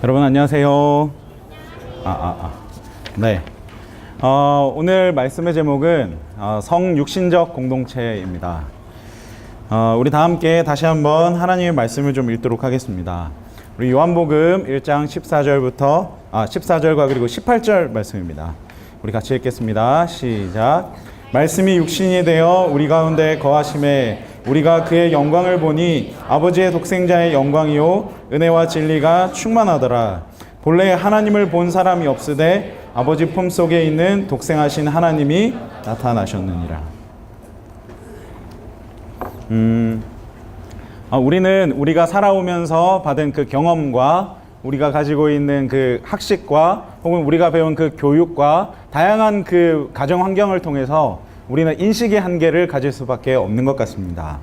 여러분 안녕하세요. 네. 오늘 말씀의 제목은 성육신적 공동체입니다. 우리 다 함께 다시 한번 하나님의 말씀을 좀 읽도록 하겠습니다. 우리 요한복음 1장 14절과 그리고 18절 말씀입니다. 우리 같이 읽겠습니다. 시작. 말씀이 육신이 되어 우리 가운데 거하심에 우리가 그의 영광을 보니 아버지의 독생자의 영광이요 은혜와 진리가 충만하더라. 본래 하나님을 본 사람이 없으되 아버지 품속에 있는 독생하신 하나님이 나타나셨느니라. 우리는 우리가 살아오면서 받은 그 경험과 우리가 가지고 있는 그 학식과 혹은 우리가 배운 그 교육과 다양한 그 가정 환경을 통해서 우리는 인식의 한계를 가질 수밖에 없는 것 같습니다.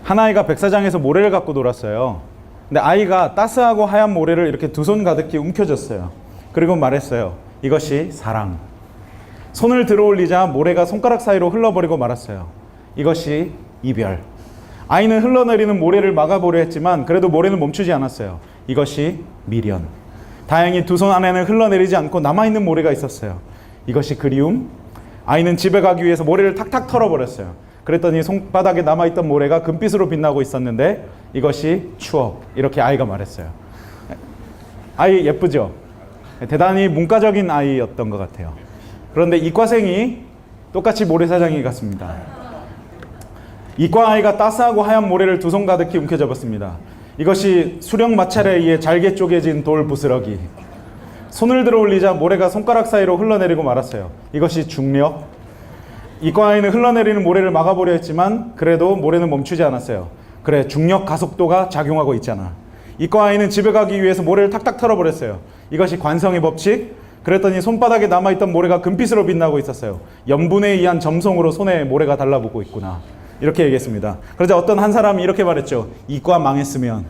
한 아이가 백사장에서 모래를 갖고 놀았어요. 근데 아이가 따스하고 하얀 모래를 이렇게 두 손 가득히 움켜줬어요. 그리고 말했어요. 이것이 사랑. 손을 들어 올리자 모래가 손가락 사이로 흘러버리고 말았어요. 이것이 이별. 아이는 흘러내리는 모래를 막아보려 했지만 그래도 모래는 멈추지 않았어요. 이것이 미련. 다행히 두 손 안에는 흘러내리지 않고 남아있는 모래가 있었어요. 이것이 그리움. 아이는 집에 가기 위해서 모래를 탁탁 털어버렸어요. 그랬더니 손바닥에 남아있던 모래가 금빛으로 빛나고 있었는데 이것이 추억. 이렇게 아이가 말했어요. 아이 예쁘죠? 대단히 문과적인 아이였던 것 같아요. 그런데 이과생이 똑같이 모래사장에 갔습니다. 이과 아이가 따스하고 하얀 모래를 두 손 가득히 움켜잡았습니다. 이것이 수령 마찰에 의해 잘게 쪼개진 돌 부스러기. 손을 들어 올리자 모래가 손가락 사이로 흘러내리고 말았어요. 이것이 중력. 이과 아이는 흘러내리는 모래를 막아보려 했지만 그래도 모래는 멈추지 않았어요. 그래, 중력 가속도가 작용하고 있잖아. 이과 아이는 집에 가기 위해서 모래를 탁탁 털어버렸어요. 이것이 관성의 법칙. 그랬더니 손바닥에 남아있던 모래가 금빛으로 빛나고 있었어요. 염분에 의한 점성으로 손에 모래가 달라붙고 있구나. 이렇게 얘기했습니다. 그러자 어떤 한 사람이 이렇게 말했죠. 이과 망했으면.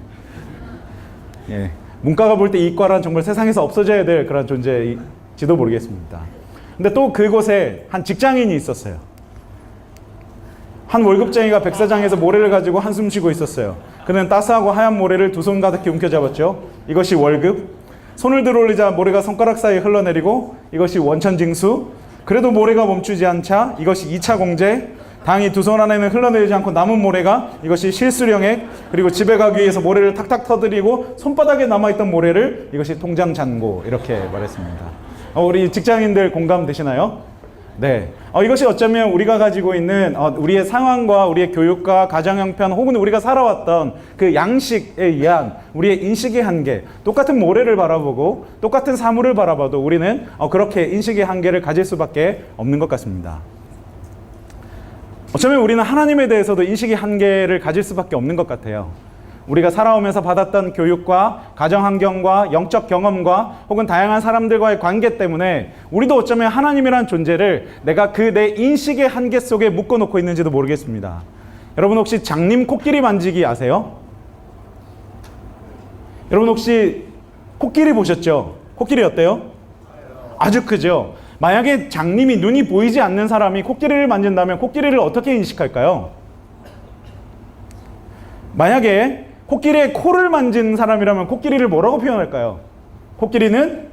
문과가 볼 때 이과란 정말 세상에서 없어져야 될 그런 존재일지도 모르겠습니다. 근데 또 그곳에 한 직장인이 있었어요. 한 월급쟁이가 백사장에서 모래를 가지고 한숨 쉬고 있었어요. 그는 따스하고 하얀 모래를 두 손 가득히 움켜잡았죠. 이것이 월급. 손을 들어 올리자 모래가 손가락 사이에 흘러내리고 이것이 원천징수. 그래도 모래가 멈추지 않자 이것이 2차 공제. 다행히 두 손 안에는 흘러내리지 않고 남은 모래가 이것이 실수령액. 그리고 집에 가기 위해서 모래를 탁탁 터뜨리고 손바닥에 남아있던 모래를 이것이 통장 잔고. 이렇게 말했습니다. 우리 직장인들 공감되시나요? 네. 이것이 어쩌면 우리가 가지고 있는 우리의 상황과 우리의 교육과 가정 형편 혹은 우리가 살아왔던 그 양식에 의한 우리의 인식의 한계. 똑같은 모래를 바라보고 똑같은 사물을 바라봐도 우리는 그렇게 인식의 한계를 가질 수밖에 없는 것 같습니다. 어쩌면 우리는 하나님에 대해서도 인식의 한계를 가질 수밖에 없는 것 같아요. 우리가 살아오면서 받았던 교육과 가정 환경과 영적 경험과 혹은 다양한 사람들과의 관계 때문에 우리도 어쩌면 하나님이라는 존재를 내가 그 내 인식의 한계 속에 묶어놓고 있는지도 모르겠습니다. 여러분 혹시 장님 코끼리 만지기 아세요? 여러분 혹시 코끼리 보셨죠? 코끼리 어때요? 아주 크죠? 만약에 장님이 눈이 보이지 않는 사람이 코끼리를 만진다면 코끼리를 어떻게 인식할까요? 만약에 코끼리의 코를 만진 사람이라면 코끼리를 뭐라고 표현할까요? 코끼리는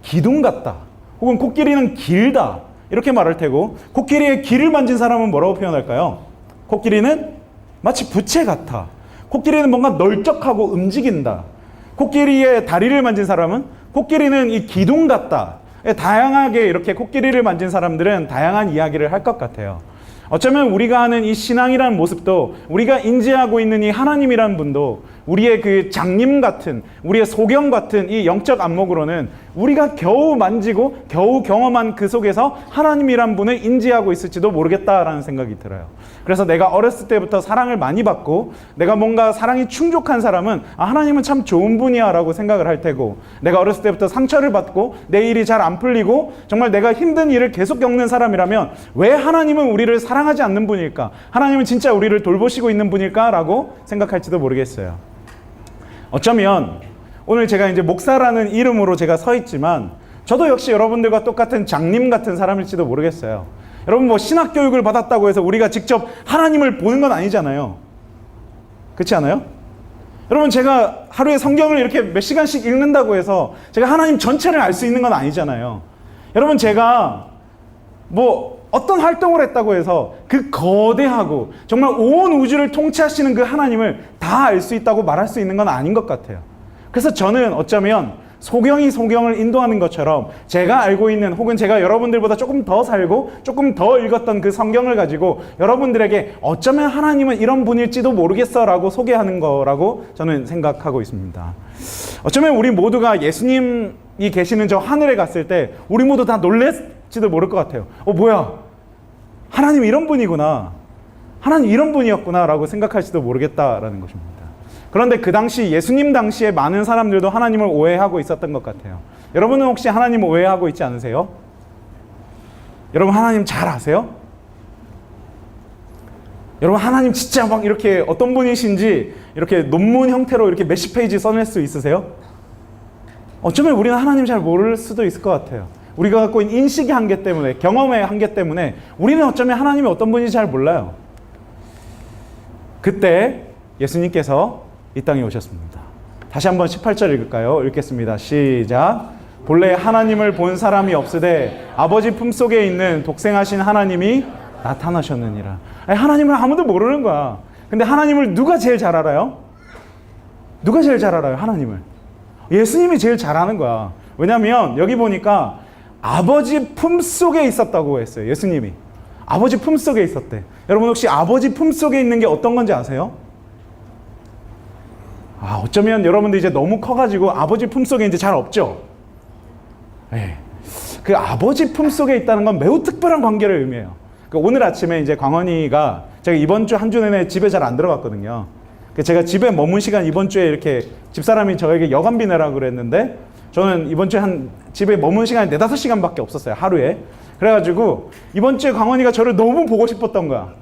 기둥 같다. 혹은 코끼리는 길다. 이렇게 말할 테고 코끼리의 귀를 만진 사람은 뭐라고 표현할까요? 코끼리는 마치 부채 같아. 코끼리는 뭔가 널쩍하고 움직인다. 코끼리의 다리를 만진 사람은 코끼리는 이 기둥 같다. 다양하게 이렇게 코끼리를 만진 사람들은 다양한 이야기를 할 것 같아요. 어쩌면 우리가 하는 이 신앙이라는 모습도 우리가 인지하고 있는 이 하나님이라는 분도 우리의 그 장님 같은 우리의 소경 같은 이 영적 안목으로는 우리가 겨우 만지고 겨우 경험한 그 속에서 하나님이란 분을 인지하고 있을지도 모르겠다라는 생각이 들어요. 그래서 내가 어렸을 때부터 사랑을 많이 받고 내가 뭔가 사랑이 충족한 사람은 하나님은 참 좋은 분이야 라고 생각을 할 테고 내가 어렸을 때부터 상처를 받고 내 일이 잘 안 풀리고 정말 내가 힘든 일을 계속 겪는 사람이라면 왜 하나님은 우리를 사랑하지 않는 분일까? 하나님은 진짜 우리를 돌보시고 있는 분일까? 라고 생각할지도 모르겠어요. 어쩌면 오늘 제가 이제 목사라는 이름으로 제가 서 있지만 저도 역시 여러분들과 똑같은 장님 같은 사람일지도 모르겠어요. 여러분 뭐 신학 교육을 받았다고 해서 우리가 직접 하나님을 보는 건 아니잖아요. 그렇지 않아요? 여러분, 제가 하루에 성경을 이렇게 몇 시간씩 읽는다고 해서 제가 하나님 전체를 알 수 있는 건 아니잖아요. 여러분, 제가 뭐 어떤 활동을 했다고 해서 그 거대하고 정말 온 우주를 통치하시는 그 하나님을 다 알 수 있다고 말할 수 있는 건 아닌 것 같아요. 그래서 저는 어쩌면 소경이 소경을 인도하는 것처럼 제가 알고 있는, 혹은 제가 여러분들보다 조금 더 살고 조금 더 읽었던 그 성경을 가지고 여러분들에게 어쩌면 하나님은 이런 분일지도 모르겠어 라고 소개하는 거라고 저는 생각하고 있습니다. 어쩌면 우리 모두가 예수님이 계시는 저 하늘에 갔을 때 우리 모두 다 놀랄지도 모를 것 같아요. 뭐야, 하나님 이런 분이구나, 하나님 이런 분이었구나 라고 생각할지도 모르겠다라는 것입니다. 그런데 그 당시, 예수님 당시에 많은 사람들도 하나님을 오해하고 있었던 것 같아요. 여러분은 혹시 하나님을 오해하고 있지 않으세요? 여러분, 하나님 잘 아세요? 여러분, 하나님 진짜 막 이렇게 어떤 분이신지 이렇게 논문 형태로 이렇게 몇십 페이지 써낼 수 있으세요? 어쩌면 우리는 하나님 잘 모를 수도 있을 것 같아요. 우리가 갖고 있는 인식의 한계 때문에, 경험의 한계 때문에 우리는 어쩌면 하나님이 어떤 분인지 잘 몰라요. 그때 예수님께서 이 땅에 오셨습니다. 다시 한번 18절 읽을까요? 읽겠습니다. 시작. 본래 하나님을 본 사람이 없으되 아버지 품속에 있는 독생하신 하나님이 나타나셨느니라. 아니, 하나님을 아무도 모르는 거야. 근데 하나님을 누가 제일 잘 알아요? 누가 제일 잘 알아요? 하나님을. 예수님이 제일 잘 아는 거야. 왜냐하면 여기 보니까 아버지 품속에 있었다고 했어요. 예수님이 아버지 품속에 있었대. 여러분, 혹시 아버지 품속에 있는 게 어떤 건지 아세요? 어쩌면 여러분들 이제 너무 커가지고 아버지 품속에 이제 잘 없죠? 네. 그 아버지 품속에 있다는 건 매우 특별한 관계를 의미해요. 오늘 아침에 이제 광원이가, 제가 이번 주 한 주 내내 집에 잘 안 들어갔거든요. 제가 집에 머문 시간, 이번 주에 이렇게 집사람이 저에게 여간비 내라고 그랬는데, 저는 이번 주에 집에 머문 시간이 4-5시간밖에 없었어요, 하루에. 그래가지고 이번 주에 광원이가 저를 너무 보고 싶었던 거야.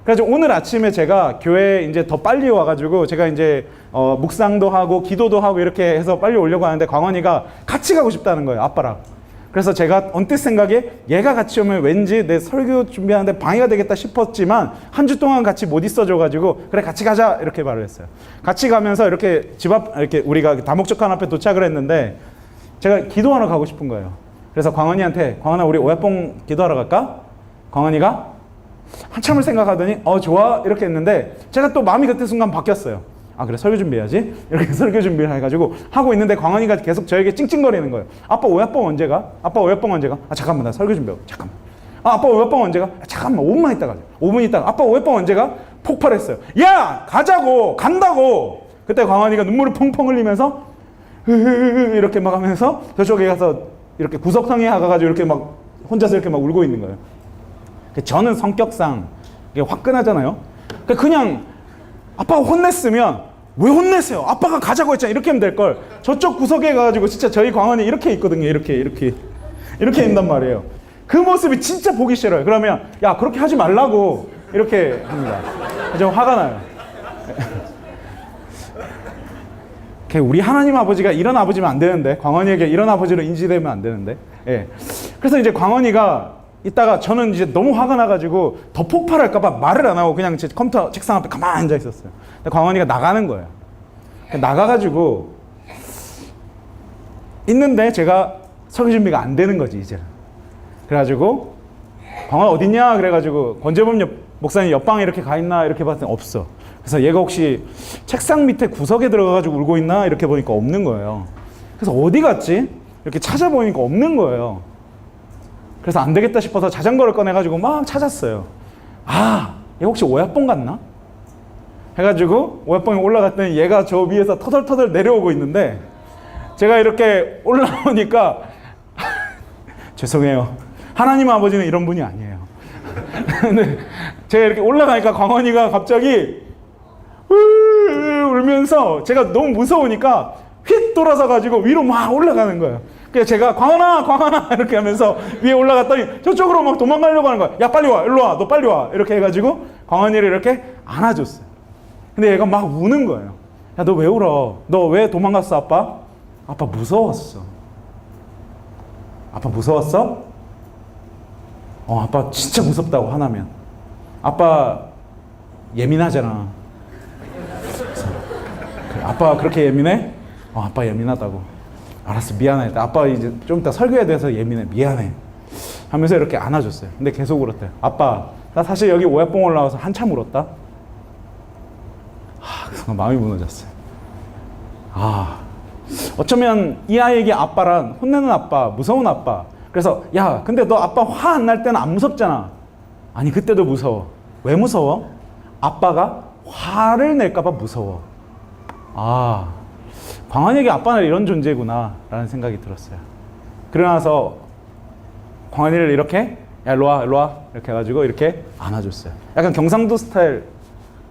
그래서 오늘 아침에 제가 교회에 이제 더 빨리 와가지고 제가 이제 묵상도 하고 기도도 하고 이렇게 해서 빨리 오려고 하는데 광원이가 같이 가고 싶다는 거예요, 아빠랑. 그래서 제가 언뜻 생각에 얘가 같이 오면 왠지 내 설교 준비하는데 방해가 되겠다 싶었지만 한 주 동안 같이 못 있어줘가지고 그래 같이 가자 이렇게 말을 했어요. 같이 가면서 이렇게 집 앞, 이렇게 우리가 다목적한 앞에 도착을 했는데 제가 기도하러 가고 싶은 거예요. 그래서 광원이한테, 광원아 우리 오야뽕 기도하러 갈까? 광원이가 한참을 생각하더니 좋아 이렇게 했는데 제가 또 마음이 그때 순간 바뀌었어요. 그래 설교 준비해야지 이렇게 설교 준비를 해가지고 하고 있는데 광원이가 계속 저에게 찡찡거리는 거예요. 아빠 오야뽕 언제 가? 아빠 오야뽕 언제 가? 잠깐만 나 설교 준비하고 잠깐만. 아빠 오야뽕 언제 가? 잠깐만 5분만 있다 가자. 5분 있다가 아빠 오야뽕 언제 가? 폭발했어요. 야 가자고 간다고. 그때 광원이가 눈물을 펑펑 흘리면서 이렇게 막 하면서 저쪽에 가서 이렇게 구석상에 가가지고 이렇게 막 혼자서 이렇게 막 울고 있는 거예요. 저는 성격상 화끈하잖아요. 그냥 아빠가 혼냈으면 왜 혼냈어요? 아빠가 가자고 했잖아. 이렇게 하면 될 걸. 저쪽 구석에 가가지고 진짜 저희 광원이 이렇게 있거든요. 이렇게 있단 말이에요. 그 모습이 진짜 보기 싫어요. 그러면 야 그렇게 하지 말라고 이렇게 합니다. 좀 화가 나요. 우리 하나님 아버지가 이런 아버지면 안 되는데, 광원이에게 이런 아버지로 인지되면 안 되는데. 예. 그래서 이제 광원이가 이따가 저는 이제 너무 화가 나가지고 더 폭발할까봐 말을 안 하고 그냥 제 컴퓨터 책상 앞에 가만히 앉아 있었어요. 근데 광원이가 나가는 거예요. 나가가지고 있는데 제가 설교 준비가 안 되는 거지, 이제는. 그래가지고 광원 어딨냐? 그래가지고 권재범 목사님 옆방에 이렇게 가 있나? 이렇게 봤더니 없어. 그래서 얘가 혹시 책상 밑에 구석에 들어가가지고 울고 있나? 이렇게 보니까 없는 거예요. 그래서 어디 갔지? 이렇게 찾아보니까 없는 거예요. 그래서 안 되겠다 싶어서 자전거를 꺼내가지고 막 찾았어요. 얘 혹시 오야뽕 갔나? 해가지고 오야뽕에 올라갔더니 얘가 저 위에서 터덜터덜 내려오고 있는데 제가 이렇게 올라오니까 죄송해요. 하나님 아버지는 이런 분이 아니에요. 근데 제가 이렇게 올라가니까 광원이가 갑자기 울면서 제가 너무 무서우니까 휙 돌아서 가지고 위로 막 올라가는 거예요. 그래서 제가 광원아 이렇게 하면서 위에 올라갔더니 저쪽으로 막 도망가려고 하는 거야. 야 빨리 와, 일로 와, 너 빨리 와 이렇게 해가지고 광원이를 이렇게 안아줬어요. 근데 얘가 막 우는 거예요. 야 너 왜 울어? 너 왜 도망갔어 아빠? 아빠 무서웠어. 아빠 무서웠어? 아빠 진짜 무섭다고 화나면. 아빠 예민하잖아. 그래. 아빠 그렇게 예민해? 아빠 예민하다고. 알았어, 미안해. 아빠 이제 좀 이따 설교에 대해서 예민해. 미안해. 하면서 이렇게 안아줬어요. 근데 계속 울었대요. 아빠, 나 사실 여기 오약봉 올라와서 한참 울었다. 그 순간 마음이 무너졌어요. 어쩌면 이 아이에게 아빠란 혼내는 아빠, 무서운 아빠. 그래서 야, 근데 너 아빠 화 안 날 때는 안 무섭잖아. 아니, 그때도 무서워. 왜 무서워? 아빠가 화를 낼까봐 무서워. 광환이에게 아빠는 이런 존재구나 라는 생각이 들었어요. 그러나서 광환이를 이렇게 야, 일로와 이렇게 해가지고 이렇게 안아줬어요. 약간 경상도 스타일.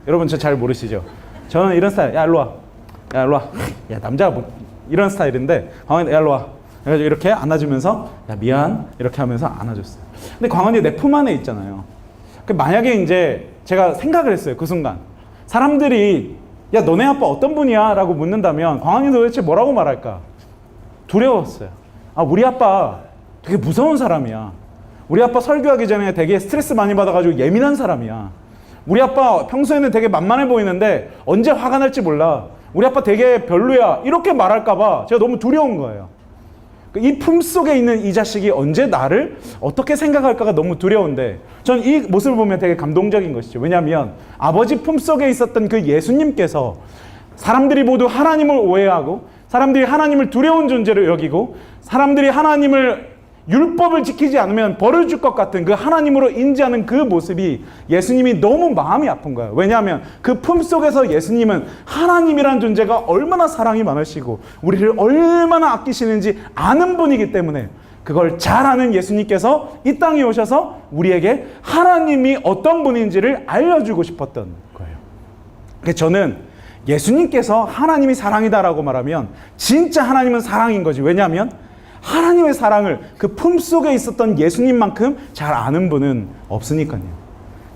여러분 저 잘 모르시죠? 저는 이런 스타일. 야, 일로와 야, 남자가 뭐 이런 스타일인데 광환이 야, 일로와 그래가지고 이렇게 안아주면서 야, 미안 이렇게 하면서 안아줬어요. 근데 광환이 내 품 안에 있잖아요. 만약에 이제 제가 생각을 했어요. 그 순간 사람들이 야, 너네 아빠 어떤 분이야? 라고 묻는다면 광환이 도대체 뭐라고 말할까? 두려웠어요. 우리 아빠 되게 무서운 사람이야. 우리 아빠 설교하기 전에 되게 스트레스 많이 받아가지고 예민한 사람이야. 우리 아빠 평소에는 되게 만만해 보이는데 언제 화가 날지 몰라. 우리 아빠 되게 별로야. 이렇게 말할까봐 제가 너무 두려운 거예요. 이 품속에 있는 이 자식이 언제 나를 어떻게 생각할까가 너무 두려운데 전 이 모습을 보면 되게 감동적인 것이죠. 왜냐하면 아버지 품속에 있었던 그 예수님께서 사람들이 모두 하나님을 오해하고 사람들이 하나님을 두려운 존재로 여기고 사람들이 하나님을 율법을 지키지 않으면 벌을 줄 것 같은 그 하나님으로 인지하는 그 모습이 예수님이 너무 마음이 아픈 거예요. 왜냐하면 그 품속에서 예수님은 하나님이란 존재가 얼마나 사랑이 많으시고 우리를 얼마나 아끼시는지 아는 분이기 때문에 그걸 잘 아는 예수님께서 이 땅에 오셔서 우리에게 하나님이 어떤 분인지를 알려주고 싶었던 거예요. 그래서 저는 예수님께서 하나님이 사랑이다라고 말하면 진짜 하나님은 사랑인 거지. 왜냐하면 하나님의 사랑을 그 품속에 있었던 예수님만큼 잘 아는 분은 없으니까요.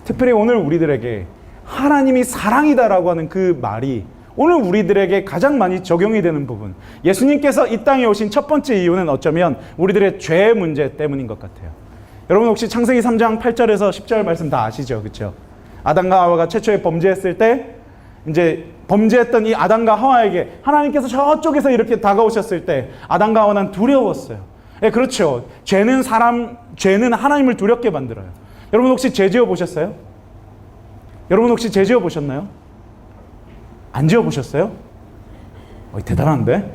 특별히 오늘 우리들에게 하나님이 사랑이다라고 하는 그 말이 오늘 우리들에게 가장 많이 적용이 되는 부분. 예수님께서 이 땅에 오신 첫 번째 이유는 어쩌면 우리들의 죄 문제 때문인 것 같아요. 여러분 혹시 창세기 3장 8절에서 10절 말씀 다 아시죠? 그렇죠? 아담과 하와가 최초에 범죄했을 때 이제 범죄했던 이 아담과 하와에게 하나님께서 저쪽에서 이렇게 다가오셨을 때 아담과 하와는 두려웠어요. 그렇죠. 죄는 하나님을 두렵게 만들어요. 여러분 혹시 죄 지어 보셨어요? 여러분 혹시 죄 지어 보셨나요? 안 지어 보셨어요? 대단한데?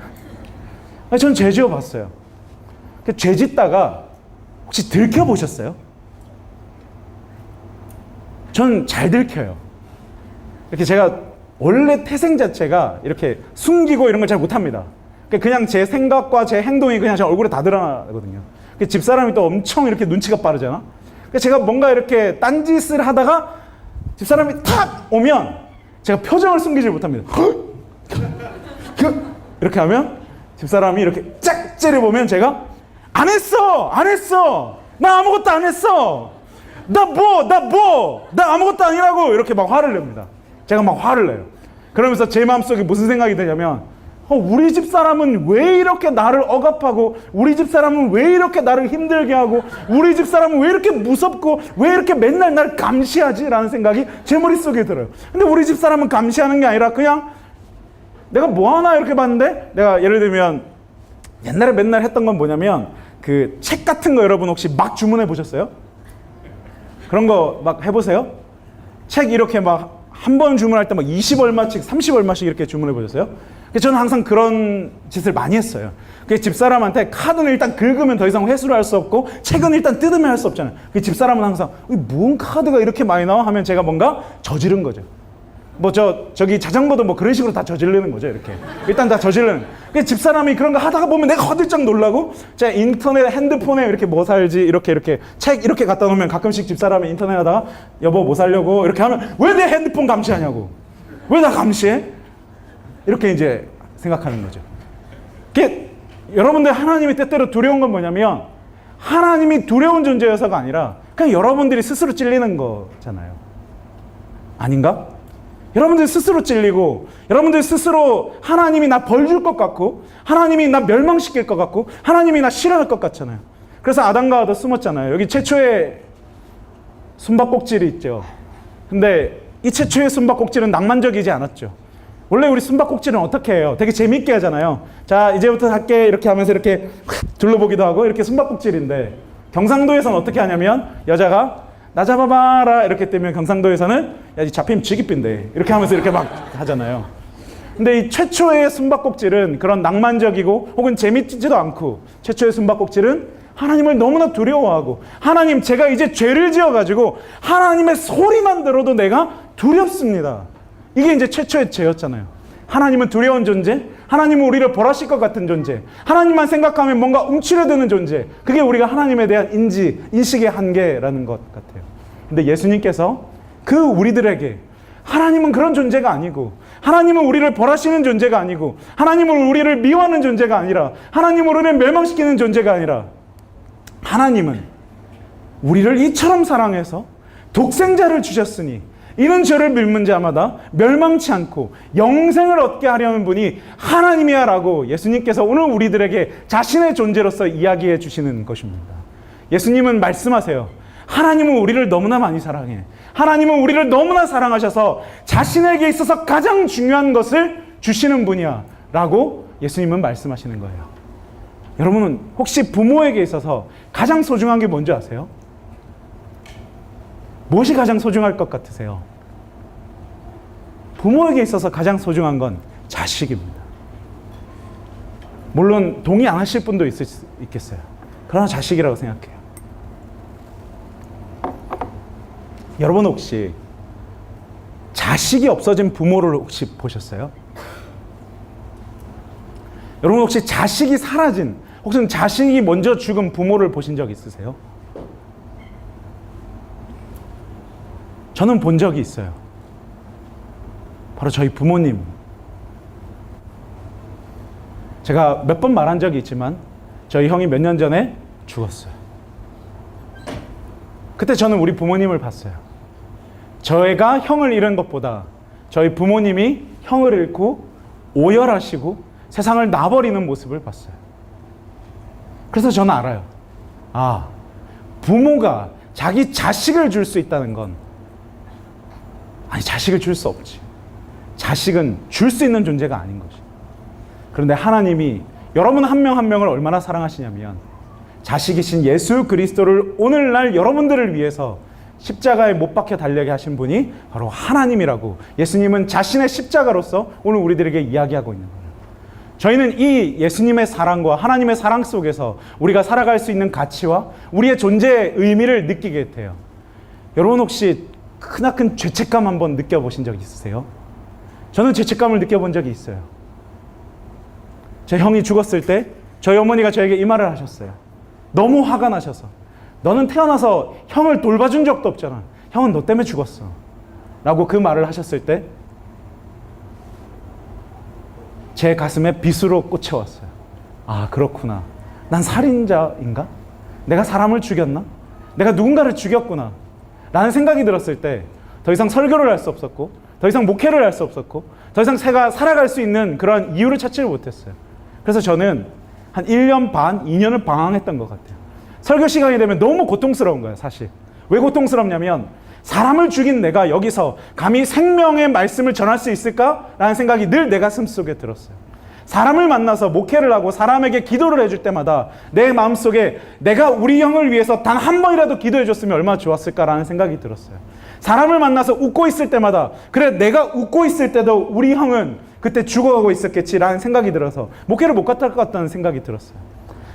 전 죄 지어 봤어요. 죄 짓다가 혹시 들켜 보셨어요? 전 잘 들켜요. 이렇게 제가 원래 태생 자체가 이렇게 숨기고 이런 걸 잘 못합니다. 그냥 제 생각과 제 행동이 그냥 제 얼굴에 다 드러나거든요. 집사람이 또 엄청 이렇게 눈치가 빠르잖아. 제가 뭔가 이렇게 딴짓을 하다가 집사람이 탁 오면 제가 표정을 숨기지 못합니다. 이렇게 하면 집사람이 이렇게 짝 째려보면 제가 안 했어! 나 아무것도 안 했어! 나 아무것도 아니라고! 이렇게 막 화를 냅니다. 제가 막 화를 내요. 그러면서 제 마음속에 무슨 생각이 드냐면 우리 집사람은 왜 이렇게 나를 억압하고 우리 집사람은 왜 이렇게 나를 힘들게 하고 우리 집사람은 왜 이렇게 무섭고 왜 이렇게 맨날 나를 감시하지? 라는 생각이 제 머릿속에 들어요. 근데 우리 집사람은 감시하는 게 아니라 그냥 내가 뭐 하나 이렇게 봤는데 내가 예를 들면 옛날에 맨날 했던 건 뭐냐면 그 책 같은 거 여러분 혹시 막 주문해 보셨어요? 그런 거 막 해보세요? 책 이렇게 막 한 번 주문할 때 막 20얼마씩 30얼마씩 이렇게 주문해 보셨어요? 저는 항상 그런 짓을 많이 했어요. 집사람한테 카드는 일단 긁으면 더 이상 회수를 할 수 없고 책은 일단 뜯으면 할 수 없잖아요. 집사람은 항상 뭔 카드가 이렇게 많이 나와? 하면 제가 뭔가 저지른 거죠. 저기 자전거도 뭐 그런 식으로 다 저지르는 거죠. 이렇게 일단 다 저지르는. 집사람이 그런 거 하다가 보면 내가 허들짝 놀라고 제가 인터넷 핸드폰에 이렇게 뭐 살지 이렇게 책 이렇게 갖다 놓으면 가끔씩 집사람이 인터넷 하다가 여보 뭐 살려고 이렇게 하면 왜 내 핸드폰 감시하냐고, 왜 나 감시해? 이렇게 이제 생각하는 거죠. 여러분들 하나님이 때때로 두려운 건 뭐냐면 하나님이 두려운 존재여서가 아니라 그냥 여러분들이 스스로 찔리는 거잖아요. 아닌가? 여러분들 스스로 찔리고 여러분들 스스로 하나님이 나 벌 줄 것 같고 하나님이 나 멸망시킬 것 같고 하나님이 나 싫어할 것 같잖아요. 그래서 아담과 하와도 숨었잖아요. 여기 최초의 숨바꼭질이 있죠. 근데 이 최초의 숨바꼭질은 낭만적이지 않았죠. 원래 우리 숨바꼭질은 어떻게 해요? 되게 재밌게 하잖아요. 자, 이제부터 할게 이렇게 하면서 이렇게 둘러보기도 하고 이렇게 숨바꼭질인데, 경상도에서는 어떻게 하냐면 여자가 나 잡아봐라 이렇게 뜨면 경상도에서는 야, 이 잡히면 쥐기빈데 이렇게 하면서 이렇게 막 하잖아요. 근데 이 최초의 숨바꼭질은 그런 낭만적이고 혹은 재밌지도 않고, 최초의 숨바꼭질은 하나님을 너무나 두려워하고, 하나님 제가 이제 죄를 지어가지고 하나님의 소리만 들어도 내가 두렵습니다. 이게 이제 최초의 죄였잖아요. 하나님은 두려운 존재, 하나님은 우리를 벌하실 것 같은 존재, 하나님만 생각하면 뭔가 움츠려드는 존재, 그게 우리가 하나님에 대한 인식의 한계라는 것 같아요. 근데 예수님께서 그 우리들에게 하나님은 그런 존재가 아니고, 하나님은 우리를 벌하시는 존재가 아니고, 하나님은 우리를 미워하는 존재가 아니라, 하나님은 우리를 멸망시키는 존재가 아니라, 하나님은 우리를 이처럼 사랑해서 독생자를 주셨으니 이는 저를 믿는 자마다 멸망치 않고 영생을 얻게 하려는 분이 하나님이야 라고 예수님께서 오늘 우리들에게 자신의 존재로서 이야기해 주시는 것입니다. 예수님은 말씀하세요. 하나님은 우리를 너무나 많이 사랑해. 하나님은 우리를 너무나 사랑하셔서 자신에게 있어서 가장 중요한 것을 주시는 분이야 라고 예수님은 말씀하시는 거예요. 여러분은 혹시 부모에게 있어서 가장 소중한 게 뭔지 아세요? 무엇이 가장 소중할 것 같으세요? 부모에게 있어서 가장 소중한 건 자식입니다. 물론 동의 안 하실 분도 있겠어요. 그러나 자식이라고 생각해요. 여러분 혹시 자식이 없어진 부모를 혹시 보셨어요? 여러분 혹시 자식이 사라진, 혹시 자식이 먼저 죽은 부모를 보신 적 있으세요? 저는 본 적이 있어요. 바로 저희 부모님. 제가 몇 번 말한 적이 있지만 저희 형이 몇 년 전에 죽었어요. 그때 저는 우리 부모님을 봤어요. 저희가 형을 잃은 것보다 저희 부모님이 형을 잃고 오열하시고 세상을 놔버리는 모습을 봤어요. 그래서 저는 알아요. 아, 부모가 자기 자식을 줄 수 있다는 건, 아니 자식을 줄 수 없지. 자식은 줄 수 있는 존재가 아닌 것이. 그런데 하나님이 여러분 한 명 한 명을 얼마나 사랑하시냐면, 자식이신 예수 그리스도를 오늘날 여러분들을 위해서 십자가에 못 박혀 달려게 하신 분이 바로 하나님이라고 예수님은 자신의 십자가로서 오늘 우리들에게 이야기하고 있는 거예요. 저희는 이 예수님의 사랑과 하나님의 사랑 속에서 우리가 살아갈 수 있는 가치와 우리의 존재의 의미를 느끼게 돼요. 여러분 혹시 크나큰 죄책감 한번 느껴보신 적 있으세요? 저는 죄책감을 느껴본 적이 있어요. 제 형이 죽었을 때 저희 어머니가 저에게 이 말을 하셨어요. 너무 화가 나셔서, 너는 태어나서 형을 돌봐준 적도 없잖아. 형은 너 때문에 죽었어 라고 그 말을 하셨을 때 제 가슴에 빗으로 꽂혀왔어요. 아, 그렇구나. 난 살인자인가? 내가 사람을 죽였나? 내가 누군가를 죽였구나 라는 생각이 들었을 때 더 이상 설교를 할 수 없었고, 더 이상 목회를 할 수 없었고, 더 이상 제가 살아갈 수 있는 그런 이유를 찾지를 못했어요. 그래서 저는 한 1년 반, 2년을 방황했던 것 같아요. 설교 시간이 되면 너무 고통스러운 거예요, 사실. 왜 고통스럽냐면, 사람을 죽인 내가 여기서 감히 생명의 말씀을 전할 수 있을까라는 생각이 늘 내 가슴 속에 들었어요. 사람을 만나서 목회를 하고 사람에게 기도를 해줄 때마다 내 마음속에 내가 우리 형을 위해서 단 한 번이라도 기도해 줬으면 얼마나 좋았을까라는 생각이 들었어요. 사람을 만나서 웃고 있을 때마다, 그래 내가 웃고 있을 때도 우리 형은 그때 죽어가고 있었겠지라는 생각이 들어서 목회를 못 갔다 것 같다는 생각이 들었어요.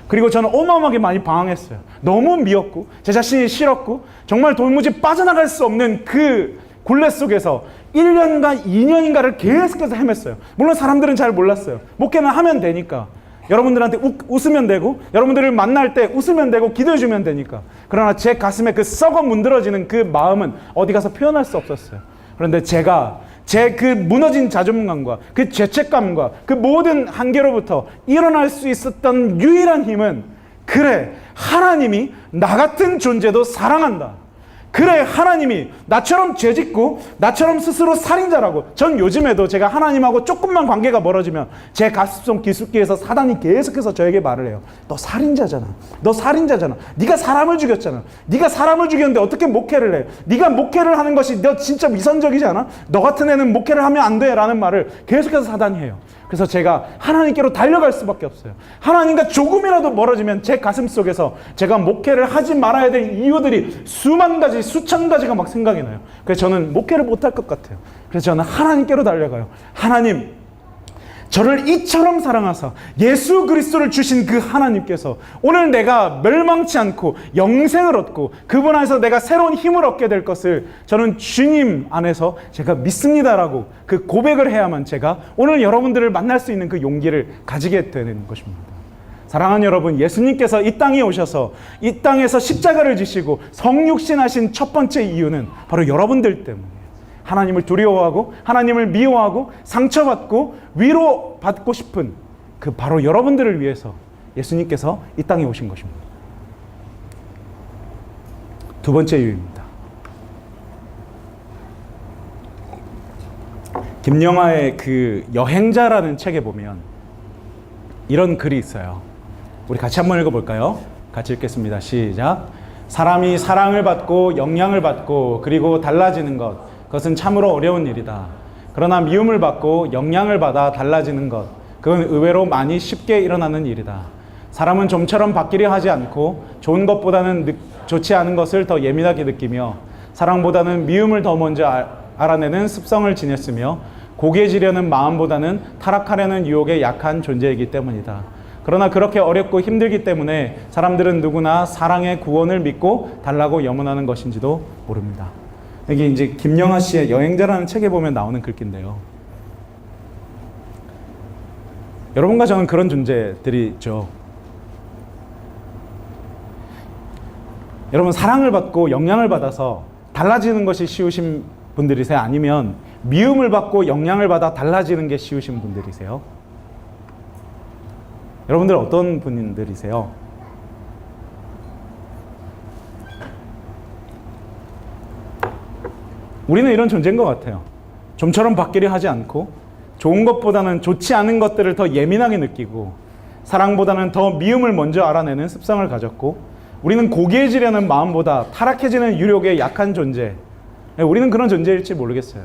그리고 저는 어마어마하게 많이 방황했어요. 너무 미웠고 제 자신이 싫었고 정말 도무지 빠져나갈 수 없는 그 굴레 속에서 1년간 2년인가를 계속해서 헤맸어요. 물론 사람들은 잘 몰랐어요. 목회는 하면 되니까, 여러분들한테 웃으면 되고, 여러분들을 만날 때 웃으면 되고 기도해주면 되니까. 그러나 제 가슴에 그 썩어 문드러지는 그 마음은 어디 가서 표현할 수 없었어요. 그런데 제가 제 그 무너진 자존감과 그 죄책감과 그 모든 한계로부터 일어날 수 있었던 유일한 힘은, 그래 하나님이 나 같은 존재도 사랑한다. 그래, 하나님이 나처럼 죄짓고 나처럼 스스로 살인자라고. 전 요즘에도 제가 하나님하고 조금만 관계가 멀어지면 제 가슴속 깊숙이에서 사단이 계속해서 저에게 말을 해요. 너 살인자잖아. 너 살인자잖아. 네가 사람을 죽였잖아. 네가 사람을 죽였는데 어떻게 목회를 해? 네가 목회를 하는 것이 너 진짜 위선적이지 않아? 너 같은 애는 목회를 하면 안 돼 라는 말을 계속해서 사단이 해요. 그래서 제가 하나님께로 달려갈 수밖에 없어요. 하나님과 조금이라도 멀어지면 제 가슴 속에서 제가 목회를 하지 말아야 될 이유들이 수만 가지, 수천 가지가 막 생각이 나요. 그래서 저는 목회를 못할 것 같아요. 그래서 저는 하나님께로 달려가요. 하나님, 저를 이처럼 사랑하사 예수 그리스도를 주신 그 하나님께서 오늘 내가 멸망치 않고 영생을 얻고 그분 안에서 내가 새로운 힘을 얻게 될 것을 저는 주님 안에서 제가 믿습니다라고 그 고백을 해야만 제가 오늘 여러분들을 만날 수 있는 그 용기를 가지게 되는 것입니다. 사랑하는 여러분, 예수님께서 이 땅에 오셔서 이 땅에서 십자가를 지시고 성육신하신 첫 번째 이유는 바로 여러분들 때문이에요. 하나님을 두려워하고 하나님을 미워하고 상처받고 위로받고 싶은 그 바로 여러분들을 위해서 예수님께서 이 땅에 오신 것입니다. 두 번째 이유입니다. 김영하의 그 여행자라는 책에 보면 이런 글이 있어요. 우리 같이 한번 읽어볼까요? 같이 읽겠습니다. 시작. 사람이 사랑을 받고 영향을 받고 그리고 달라지는 것, 그것은 참으로 어려운 일이다. 그러나 미움을 받고 영향을 받아 달라지는 것, 그건 의외로 많이 쉽게 일어나는 일이다. 사람은 좀처럼 바뀌려 하지 않고 좋은 것보다는 좋지 않은 것을 더 예민하게 느끼며 사랑보다는 미움을 더 먼저 알아내는 습성을 지녔으며 고개지려는 마음보다는 타락하려는 유혹에 약한 존재이기 때문이다. 그러나 그렇게 어렵고 힘들기 때문에 사람들은 누구나 사랑의 구원을 믿고 달라고 염원하는 것인지도 모릅니다. 이게 이제 김영하 씨의 여행자라는 책에 보면 나오는 글귀인데요. 여러분과 저는 그런 존재들이죠. 여러분, 사랑을 받고 영향을 받아서 달라지는 것이 쉬우신 분들이세요? 아니면 미움을 받고 영향을 받아 달라지는 게 쉬우신 분들이세요? 여러분들 어떤 분들이세요? 우리는 이런 존재인 것 같아요. 좀처럼 바뀌려 하지 않고 좋은 것보다는 좋지 않은 것들을 더 예민하게 느끼고 사랑보다는 더 미움을 먼저 알아내는 습성을 가졌고 우리는 고귀해지려는 마음보다 타락해지는 유혹에 약한 존재. 우리는 그런 존재일지 모르겠어요.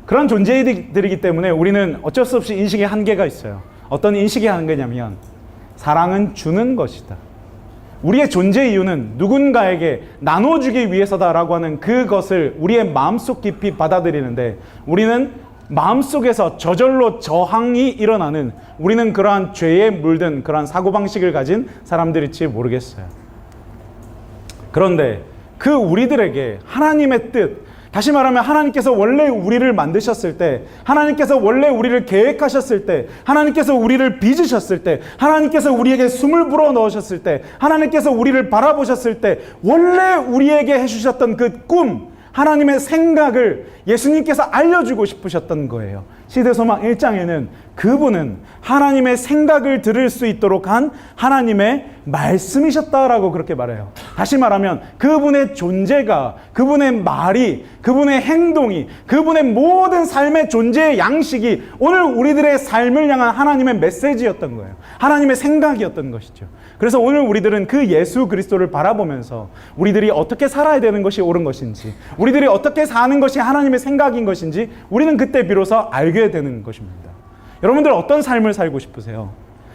그런 존재들이기 때문에 우리는 어쩔 수 없이 인식의 한계가 있어요. 어떤 인식의 한계냐면 사랑은 주는 것이다. 우리의 존재 이유는 누군가에게 나눠주기 위해서다라고 하는 그것을 우리의 마음속 깊이 받아들이는데 우리는 마음속에서 저절로 저항이 일어나는 우리는 그러한 죄에 물든 그러한 사고방식을 가진 사람들일지 모르겠어요. 그런데 그 우리들에게 하나님의 뜻, 다시 말하면 하나님께서 원래 우리를 만드셨을 때, 하나님께서 원래 우리를 계획하셨을 때, 하나님께서 우리를 빚으셨을 때, 하나님께서 우리에게 숨을 불어 넣으셨을 때, 하나님께서 우리를 바라보셨을 때 원래 우리에게 해주셨던 그 꿈, 하나님의 생각을 예수님께서 알려주고 싶으셨던 거예요. 시대소망 1장에는 그분은 하나님의 생각을 들을 수 있도록 한 하나님의 말씀이셨다라고 그렇게 말해요. 다시 말하면 그분의 존재가, 그분의 말이, 그분의 행동이, 그분의 모든 삶의 존재의 양식이 오늘 우리들의 삶을 향한 하나님의 메시지였던 거예요. 하나님의 생각이었던 것이죠. 그래서 오늘 우리들은 그 예수 그리스도를 바라보면서 우리들이 어떻게 살아야 되는 것이 옳은 것인지, 우리들이 어떻게 사는 것이 하나님의 생각인 것인지 우리는 그때 비로소 알게 되는 것입니다. 여러분들 어떤 삶을 살고 싶으세요?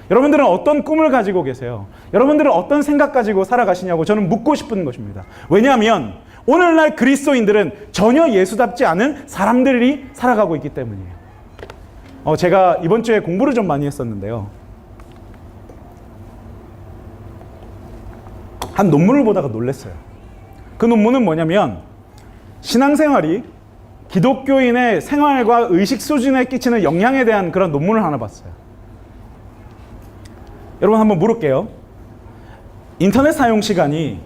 여러분들은 어떤 꿈을 가지고 계세요? 여러분들은 어떤 생각 가지고 살아가시냐고 저는 묻고 싶은 것입니다. 왜냐하면 오늘날 그리스도인들은 전혀 예수답지 않은 사람들이 살아가고 있기 때문이에요. 제가 이번 주에 공부를 좀 많이 했었는데요. 한 논문을 보다가 놀랐어요. 그 논문은 뭐냐면 신앙생활이 기독교인의 생활과 의식 수준에 끼치는 영향에 대한 그런 논문을 하나 봤어요. 여러분 한번 물을게요. 인터넷 사용 시간이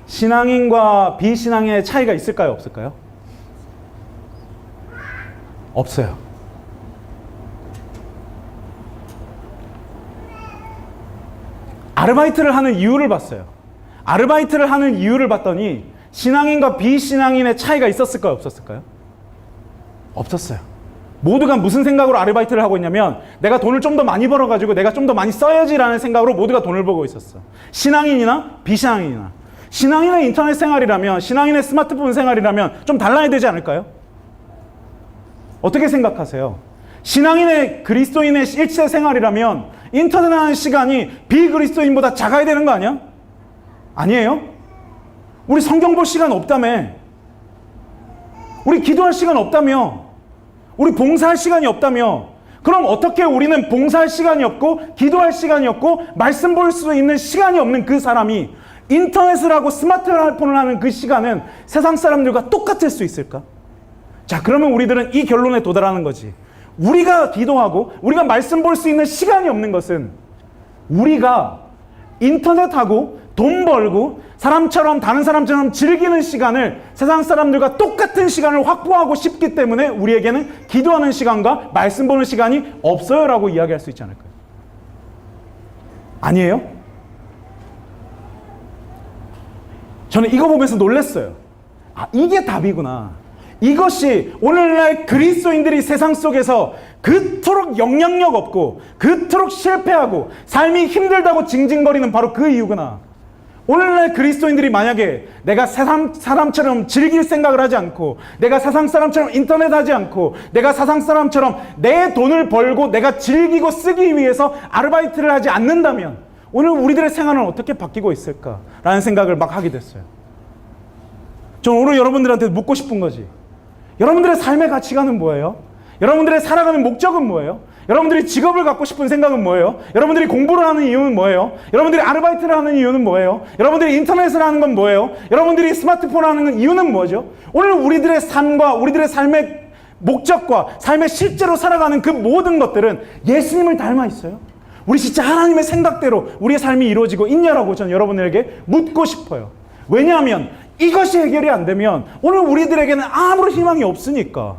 신앙인과 비신앙의 차이가 있을까요? 없을까요? 없어요. 아르바이트를 하는 이유를 봤어요. 아르바이트를 하는 이유를 봤더니 신앙인과 비신앙인의 차이가 있었을까요? 없었을까요? 없었어요. 모두가 무슨 생각으로 아르바이트를 하고 있냐면 내가 돈을 좀 더 많이 벌어가지고 내가 좀 더 많이 써야지라는 생각으로 모두가 돈을 벌고 있었어. 신앙인이나 비신앙인이나. 신앙인의 인터넷 생활이라면, 신앙인의 스마트폰 생활이라면 좀 달라야 되지 않을까요? 어떻게 생각하세요? 신앙인의 그리스도인의 일체 생활이라면 인터넷 하는 시간이 비그리스도인보다 작아야 되는 거 아니야? 아니에요? 우리 성경 볼 시간 없다며. 우리 기도할 시간 없다며. 우리 봉사할 시간이 없다며. 그럼 어떻게 우리는 봉사할 시간이 없고 기도할 시간이 없고 말씀 볼 수 있는 시간이 없는 그 사람이 인터넷을 하고 스마트폰을 하는 그 시간은 세상 사람들과 똑같을 수 있을까? 자, 그러면 우리들은 이 결론에 도달하는 거지. 우리가 기도하고 우리가 말씀 볼 수 있는 시간이 없는 것은 우리가 인터넷하고 돈 벌고 사람처럼 다른 사람처럼 즐기는 시간을 세상 사람들과 똑같은 시간을 확보하고 싶기 때문에 우리에게는 기도하는 시간과 말씀 보는 시간이 없어요 라고 이야기할 수 있지 않을까요? 아니에요? 저는 이거 보면서 놀랐어요. 아, 이게 답이구나. 이것이 오늘날 그리스도인들이 세상 속에서 그토록 영향력 없고 그토록 실패하고 삶이 힘들다고 징징거리는 바로 그 이유구나. 오늘날 그리스도인들이 만약에 내가 세상 사람처럼 즐길 생각을 하지 않고 내가 세상 사람처럼 인터넷 하지 않고 내가 세상 사람처럼 내 돈을 벌고 내가 즐기고 쓰기 위해서 아르바이트를 하지 않는다면 오늘 우리들의 생활은 어떻게 바뀌고 있을까라는 생각을 막 하게 됐어요. 저는 오늘 여러분들한테 묻고 싶은 거지. 여러분들의 삶의 가치관은 뭐예요? 여러분들의 살아가는 목적은 뭐예요? 여러분들이 직업을 갖고 싶은 생각은 뭐예요? 여러분들이 공부를 하는 이유는 뭐예요? 여러분들이 아르바이트를 하는 이유는 뭐예요? 여러분들이 인터넷을 하는 건 뭐예요? 여러분들이 스마트폰을 하는 이유는 뭐죠? 오늘 우리들의 삶과 우리들의 삶의 목적과 삶의 실제로 살아가는 그 모든 것들은 예수님을 닮아 있어요. 우리 진짜 하나님의 생각대로 우리의 삶이 이루어지고 있냐라고 저는 여러분들에게 묻고 싶어요. 왜냐하면 이것이 해결이 안 되면 오늘 우리들에게는 아무런 희망이 없으니까.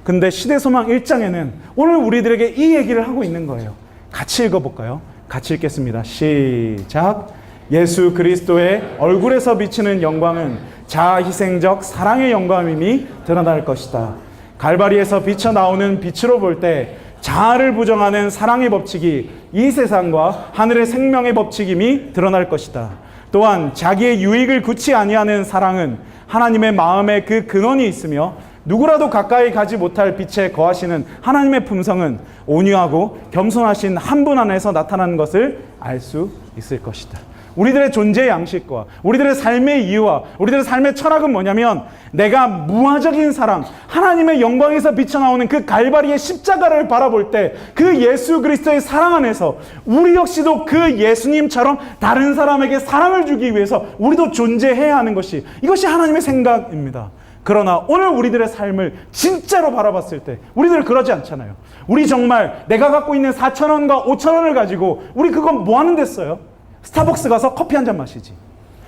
근데 시대소망 1장에는 오늘 우리들에게 이 얘기를 하고 있는 거예요. 같이 읽어볼까요? 같이 읽겠습니다. 시작. 예수 그리스도의 얼굴에서 비치는 영광은 자아희생적 사랑의 영광임이 드러날 것이다. 갈바리에서 비쳐나오는 빛으로 볼 때 자아를 부정하는 사랑의 법칙이 이 세상과 하늘의 생명의 법칙임이 드러날 것이다. 또한 자기의 유익을 굳이 아니하는 사랑은 하나님의 마음에 그 근원이 있으며 누구라도 가까이 가지 못할 빛에 거하시는 하나님의 품성은 온유하고 겸손하신 한 분 안에서 나타나는 것을 알 수 있을 것이다. 우리들의 존재의 양식과 우리들의 삶의 이유와 우리들의 삶의 철학은 뭐냐면 내가 무화적인 사랑, 하나님의 영광에서 비쳐나오는 그 갈바리의 십자가를 바라볼 때 그 예수 그리스도의 사랑 안에서 우리 역시도 그 예수님처럼 다른 사람에게 사랑을 주기 위해서 우리도 존재해야 하는 것이 이것이 하나님의 생각입니다. 그러나 오늘 우리들의 삶을 진짜로 바라봤을 때 우리들 그러지 않잖아요. 우리 정말 내가 갖고 있는 4,000원과 5,000원을 가지고 우리 그건 뭐 하는 데 써요? 스타벅스 가서 커피 한 잔 마시지.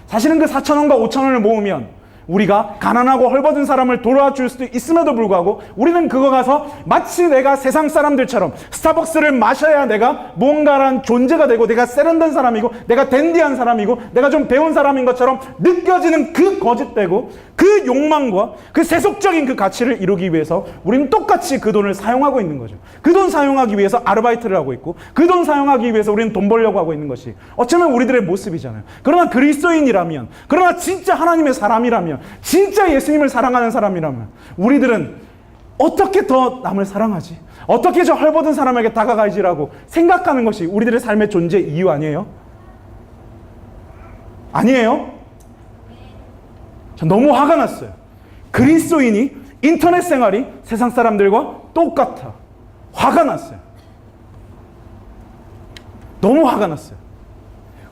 사실은 그 4,000원과 5,000원을 모으면 우리가 가난하고 헐벗은 사람을 도와줄 수도 있음에도 불구하고 우리는 그거 가서 마치 내가 세상 사람들처럼 스타벅스를 마셔야 내가 뭔가란 존재가 되고 내가 세련된 사람이고 내가 댄디한 사람이고 내가 좀 배운 사람인 것처럼 느껴지는 그 거짓되고 그 욕망과 그 세속적인 그 가치를 이루기 위해서 우리는 똑같이 그 돈을 사용하고 있는 거죠. 그 돈 사용하기 위해서 아르바이트를 하고 있고 그 돈 사용하기 위해서 우리는 돈 벌려고 하고 있는 것이 어쩌면 우리들의 모습이잖아요. 그러나 그리스도인이라면, 그러나 진짜 하나님의 사람이라면, 진짜 예수님을 사랑하는 사람이라면 우리들은 어떻게 더 남을 사랑하지? 어떻게 저 헐벗은 사람에게 다가가지라고 생각하는 것이 우리들의 삶의 존재 이유 아니에요? 아니에요? 전 너무 화가 났어요. 그리스도인이 인터넷 생활이 세상 사람들과 똑같아. 화가 났어요. 너무 화가 났어요.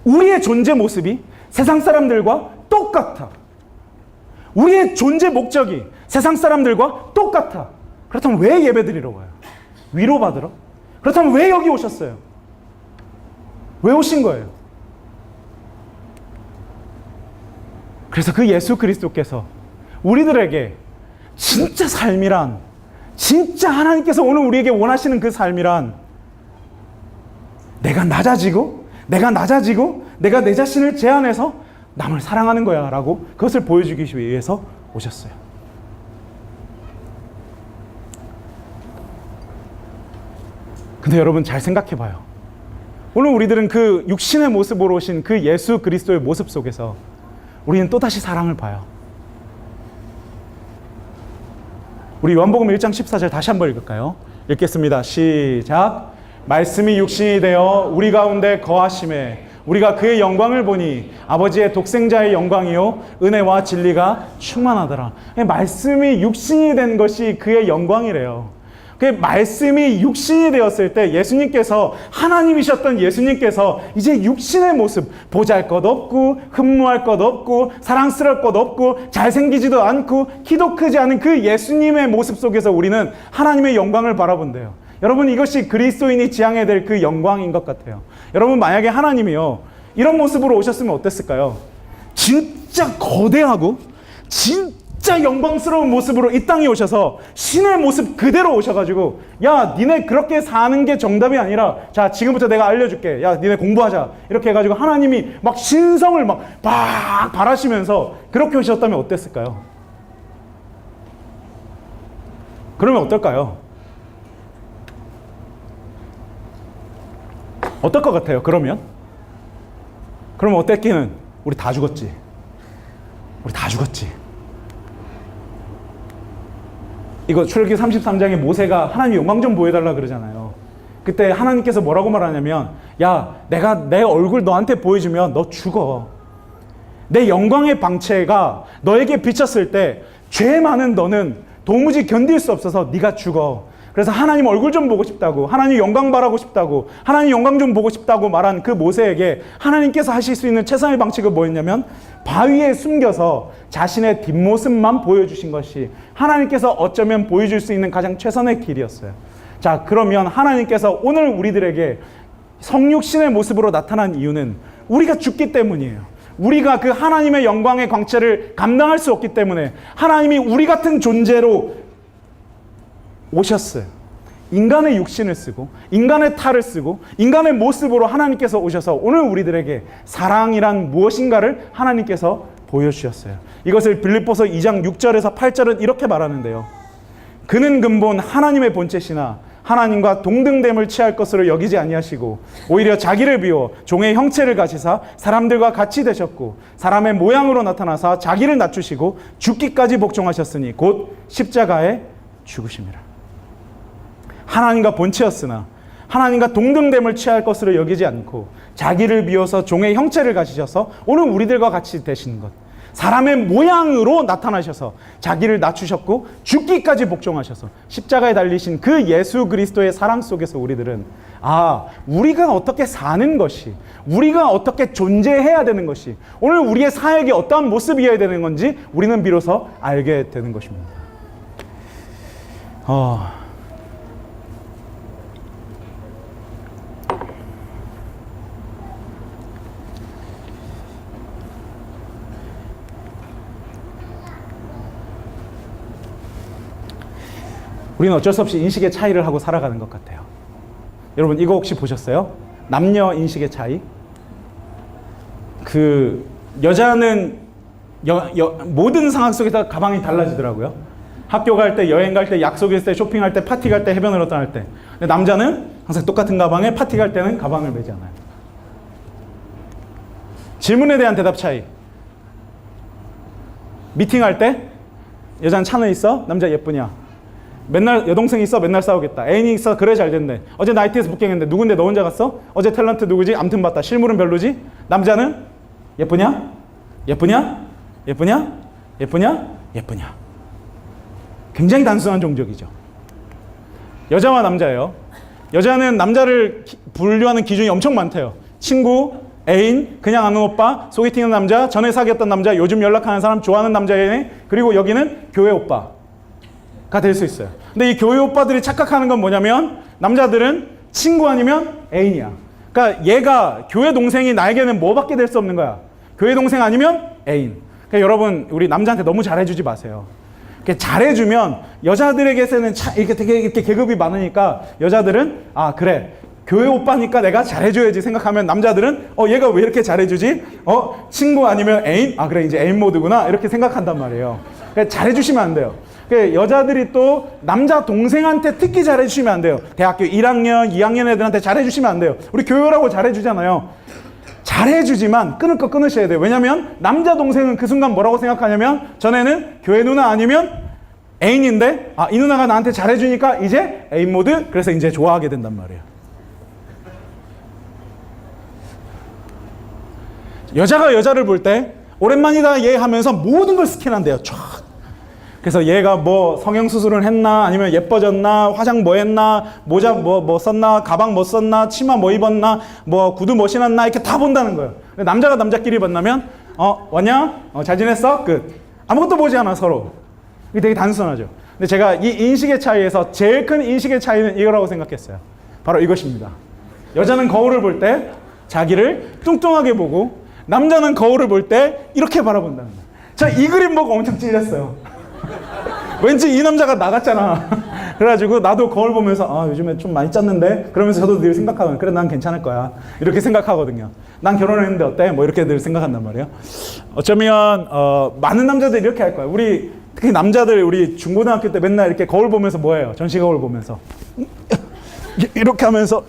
우리의 존재 모습이 세상 사람들과 똑같아. 우리의 존재 목적이 세상 사람들과 똑같아. 그렇다면 왜 예배드리러 와요? 위로받으러? 그렇다면 왜 여기 오셨어요? 왜 오신 거예요? 그래서 그 예수 그리스도께서 우리들에게 진짜 삶이란, 진짜 하나님께서 오늘 우리에게 원하시는 그 삶이란 내가 낮아지고 내가 내 자신을 제한해서 남을 사랑하는 거야 라고 그것을 보여주기 위해서 오셨어요. 근데 여러분 잘 생각해 봐요. 오늘 우리들은 그 육신의 모습으로 오신 그 예수 그리스도의 모습 속에서 우리는 또다시 사랑을 봐요. 우리 요한복음 1장 14절 다시 한번 읽을까요? 읽겠습니다. 시작. 말씀이 육신이 되어 우리 가운데 거하심에 우리가 그의 영광을 보니 아버지의 독생자의 영광이요 은혜와 진리가 충만하더라. 말씀이 육신이 된 것이 그의 영광이래요. 그 말씀이 육신이 되었을 때 예수님께서, 하나님이셨던 예수님께서 이제 육신의 모습, 보잘것없고 흠모할 것 없고 사랑스러울 것 없고 잘생기지도 않고 키도 크지 않은 그 예수님의 모습 속에서 우리는 하나님의 영광을 바라본대요. 여러분, 이것이 그리스도인이 지향해야 될 그 영광인 것 같아요. 여러분, 만약에 하나님이요 이런 모습으로 오셨으면 어땠을까요? 진짜 거대하고 진짜 영광스러운 모습으로 이 땅에 오셔서 신의 모습 그대로 오셔가지고, 야 니네 그렇게 사는 게 정답이 아니라 자 지금부터 내가 알려줄게, 야 니네 공부하자, 이렇게 해가지고 하나님이 막 신성을 막 바라시면서 그렇게 오셨다면 어땠을까요? 그러면 어떨까요? 어떨 것 같아요? 그러면 어땠기는? 우리 다 죽었지. 우리 다 죽었지. 이거 출애굽기 33장에 모세가 하나님 영광 좀 보여달라 그러잖아요. 그때 하나님께서 뭐라고 말하냐면, 야 내가 내 얼굴 너한테 보여주면 너 죽어. 내 영광의 방채가 너에게 비쳤을 때 죄 많은 너는 도무지 견딜 수 없어서 네가 죽어. 그래서 하나님 얼굴 좀 보고 싶다고, 하나님 영광 바라고 싶다고, 하나님 영광 좀 보고 싶다고 말한 그 모세에게 하나님께서 하실 수 있는 최선의 방식은 뭐였냐면, 바위에 숨겨서 자신의 뒷모습만 보여주신 것이 하나님께서 어쩌면 보여줄 수 있는 가장 최선의 길이었어요. 자, 그러면 하나님께서 오늘 우리들에게 성육신의 모습으로 나타난 이유는 우리가 죽기 때문이에요. 우리가 그 하나님의 영광의 광채를 감당할 수 없기 때문에 하나님이 우리 같은 존재로 오셨어요. 인간의 육신을 쓰고 인간의 탈을 쓰고 인간의 모습으로 하나님께서 오셔서 오늘 우리들에게 사랑이란 무엇인가를 하나님께서 보여주셨어요. 이것을 빌립보서 2장 6절에서 8절은 이렇게 말하는데요. 그는 근본 하나님의 본체시나 하나님과 동등됨을 취할 것으로 여기지 아니하시고 오히려 자기를 비워 종의 형체를 가지사 사람들과 같이 되셨고 사람의 모양으로 나타나사 자기를 낮추시고 죽기까지 복종하셨으니 곧 십자가에 죽으심이라. 하나님과 본체였으나 하나님과 동등됨을 취할 것으로 여기지 않고 자기를 비워서 종의 형체를 가지셔서 오늘 우리들과 같이 되신 것, 사람의 모양으로 나타나셔서 자기를 낮추셨고 죽기까지 복종하셔서 십자가에 달리신 그 예수 그리스도의 사랑 속에서 우리들은 우리가 어떻게 사는 것이, 우리가 어떻게 존재해야 되는 것이, 오늘 우리의 사역이 어떠한 모습이어야 되는 건지 우리는 비로소 알게 되는 것입니다. 우리는 어쩔 수 없이 인식의 차이를 하고 살아가는 것 같아요. 여러분 이거 혹시 보셨어요? 남녀 인식의 차이? 그 여자는 모든 상황 속에서 가방이 달라지더라고요. 학교 갈 때, 여행 갈 때, 약속일 때, 쇼핑할 때, 파티 갈 때, 해변으로 떠날 때. 근데 남자는 항상 똑같은 가방에, 파티 갈 때는 가방을 매지 않아요. 질문에 대한 대답 차이. 미팅할 때 여자는 차는 있어? 남자 예쁘냐? 맨날 여동생 있어? 맨날 싸우겠다. 애인이 있어? 그래 잘 됐네. 어제 나이트에서 북경했는데 누군데 너 혼자 갔어? 어제 탤런트 누구지? 암튼 봤다. 실물은 별로지? 남자는 예쁘냐? 예쁘냐? 예쁘냐? 예쁘냐? 예쁘냐? 굉장히 단순한 종족이죠. 여자와 남자예요. 여자는 남자를 분류하는 기준이 엄청 많대요. 친구, 애인, 그냥 아는 오빠, 소개팅하는 남자, 전에 사귀었던 남자, 요즘 연락하는 사람, 좋아하는 남자애, 그리고 여기는 교회 오빠가 될 수 있어요. 근데 이 교회 오빠들이 착각하는 건 뭐냐면 남자들은 친구 아니면 애인이야. 그러니까 얘가 교회 동생이 나에게는 뭐밖에 될 수 없는 거야. 교회 동생 아니면 애인. 그러니까 여러분 우리 남자한테 너무 잘해주지 마세요. 이렇게 잘해주면 여자들에게서는 이렇게 되게 이렇게 계급이 많으니까 여자들은 그래 교회 오빠니까 내가 잘해줘야지 생각하면 남자들은 얘가 왜 이렇게 잘해주지? 친구 아니면 애인? 아 그래 이제 애인 모드구나 이렇게 생각한단 말이에요. 그러니까 잘해주시면 안 돼요. 그러니까 여자들이 또 남자 동생한테 특히 잘해주시면 안 돼요. 대학교 1학년, 2학년 애들한테 잘해주시면 안 돼요. 우리 교회라고 잘해주잖아요. 잘해주지만 끊을 거 끊으셔야 돼요. 왜냐면 남자 동생은 그 순간 뭐라고 생각하냐면 전에는 교회 누나 아니면 애인인데 이 누나가 나한테 잘해주니까 이제 애인 모드, 그래서 이제 좋아하게 된단 말이에요. 여자가 여자를 볼 때 오랜만이다 얘 하면서 모든 걸 스캔한대요. 쫙. 그래서 얘가 뭐 성형수술을 했나, 아니면 예뻐졌나, 화장 뭐 했나, 모자 뭐 썼나, 가방 뭐 썼나, 치마 뭐 입었나, 뭐 구두 뭐 신었나, 이렇게 다 본다는 거예요. 남자가 남자끼리 만나면 왔냐? 잘 지냈어? 끝. 아무것도 보지 않아 서로. 이게 되게 단순하죠. 근데 제가 이 인식의 차이에서 제일 큰 인식의 차이는 이거라고 생각했어요. 바로 이것입니다. 여자는 거울을 볼 때 자기를 뚱뚱하게 보고, 남자는 거울을 볼 때 이렇게 바라본다는 거예요. 저 이 그림 보고 엄청 찔렸어요. 왠지 이 남자가 나갔잖아. 그래가지고 나도 거울 보면서 요즘에 좀 많이 쪘는데, 그러면서 저도 늘 생각하면 그래 난 괜찮을 거야 이렇게 생각하거든요. 난 결혼했는데 어때? 뭐 이렇게 늘 생각한단 말이에요. 어쩌면 많은 남자들이 이렇게 할 거야. 우리 특히 남자들, 우리 중고등학교 때 맨날 이렇게 거울 보면서 뭐 해요? 전시 거울 보면서 이렇게 하면서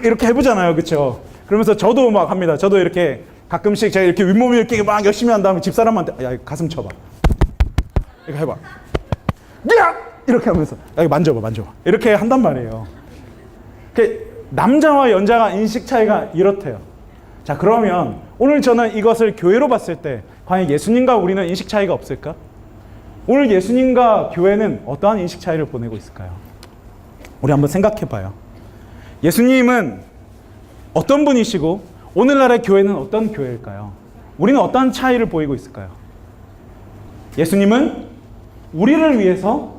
이렇게 해보잖아요. 그렇죠? 그러면서 저도 막 합니다. 저도 이렇게 가끔씩 제가 이렇게 윗몸을 이렇게 막 열심히 한 다음에 집사람한테 야 가슴 쳐봐, 이거 해봐, 야! 이렇게 하면서 야 이거 만져봐 이렇게 한단 말이에요. 남자와 여자가 인식 차이가 이렇대요. 자, 그러면 오늘 저는 이것을 교회로 봤을 때 과연 예수님과 우리는 인식 차이가 없을까? 오늘 예수님과 교회는 어떠한 인식 차이를 보내고 있을까요? 우리 한번 생각해 봐요. 예수님은 어떤 분이시고 오늘날의 교회는 어떤 교회일까요? 우리는 어떤 차이를 보이고 있을까요? 예수님은 우리를 위해서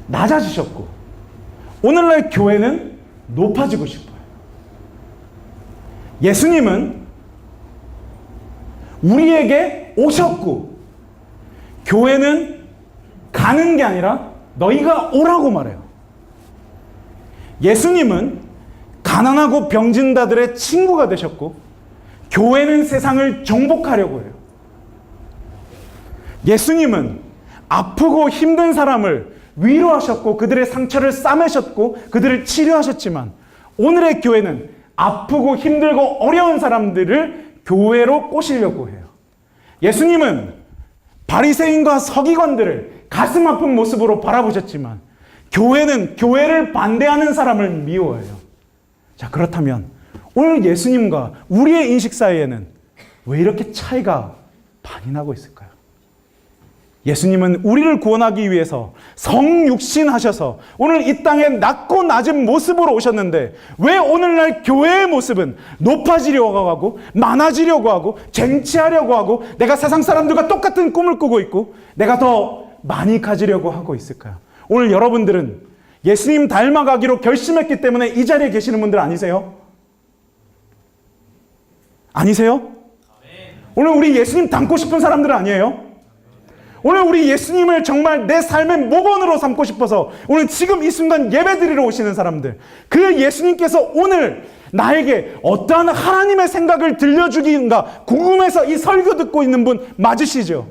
낮아지셨고, 오늘날 교회는 높아지고 싶어요. 예수님은 우리에게 오셨고, 교회는 가는 게 아니라 너희가 오라고 말해요. 예수님은 가난하고 병진 자들의 친구가 되셨고, 교회는 세상을 정복하려고 해요. 예수님은 아프고 힘든 사람을 위로하셨고, 그들의 상처를 싸매셨고, 그들을 치료하셨지만, 오늘의 교회는 아프고 힘들고 어려운 사람들을 교회로 꼬시려고 해요. 예수님은 바리새인과 서기관들을 가슴 아픈 모습으로 바라보셨지만, 교회는 교회를 반대하는 사람을 미워해요. 자, 그렇다면 오늘 예수님과 우리의 인식 사이에는 왜 이렇게 차이가 많이 나고 있을까요? 예수님은 우리를 구원하기 위해서 성육신하셔서 오늘 이 땅에 낮고 낮은 모습으로 오셨는데, 왜 오늘날 교회의 모습은 높아지려고 하고 많아지려고 하고 쟁취하려고 하고 내가 세상 사람들과 똑같은 꿈을 꾸고 있고 내가 더 많이 가지려고 하고 있을까요? 오늘 여러분들은 예수님 닮아가기로 결심했기 때문에 이 자리에 계시는 분들 아니세요? 아니세요? 오늘 우리 예수님 닮고 싶은 사람들 아니에요? 오늘 우리 예수님을 정말 내 삶의 모범으로 삼고 싶어서 오늘 지금 이 순간 예배드리러 오시는 사람들, 그 예수님께서 오늘 나에게 어떠한 하나님의 생각을 들려주기인가 궁금해서 이 설교 듣고 있는 분 맞으시죠?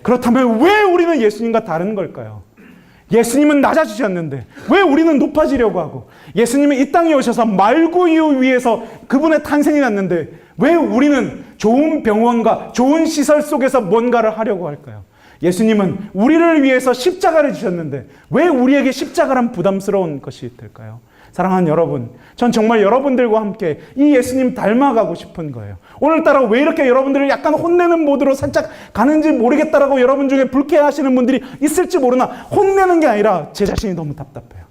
그렇다면 왜 우리는 예수님과 다른 걸까요? 예수님은 낮아지셨는데 왜 우리는 높아지려고 하고, 예수님은 이 땅에 오셔서 말구유 위에서 그분의 탄생이 났는데 왜 우리는 좋은 병원과 좋은 시설 속에서 뭔가를 하려고 할까요? 예수님은 우리를 위해서 십자가를 지셨는데 왜 우리에게 십자가란 부담스러운 것이 될까요? 사랑하는 여러분, 전 정말 여러분들과 함께 이 예수님 닮아가고 싶은 거예요. 오늘따라 왜 이렇게 여러분들을 약간 혼내는 모드로 살짝 가는지 모르겠다라고 여러분 중에 불쾌하시는 분들이 있을지 모르나, 혼내는 게 아니라 제 자신이 너무 답답해요.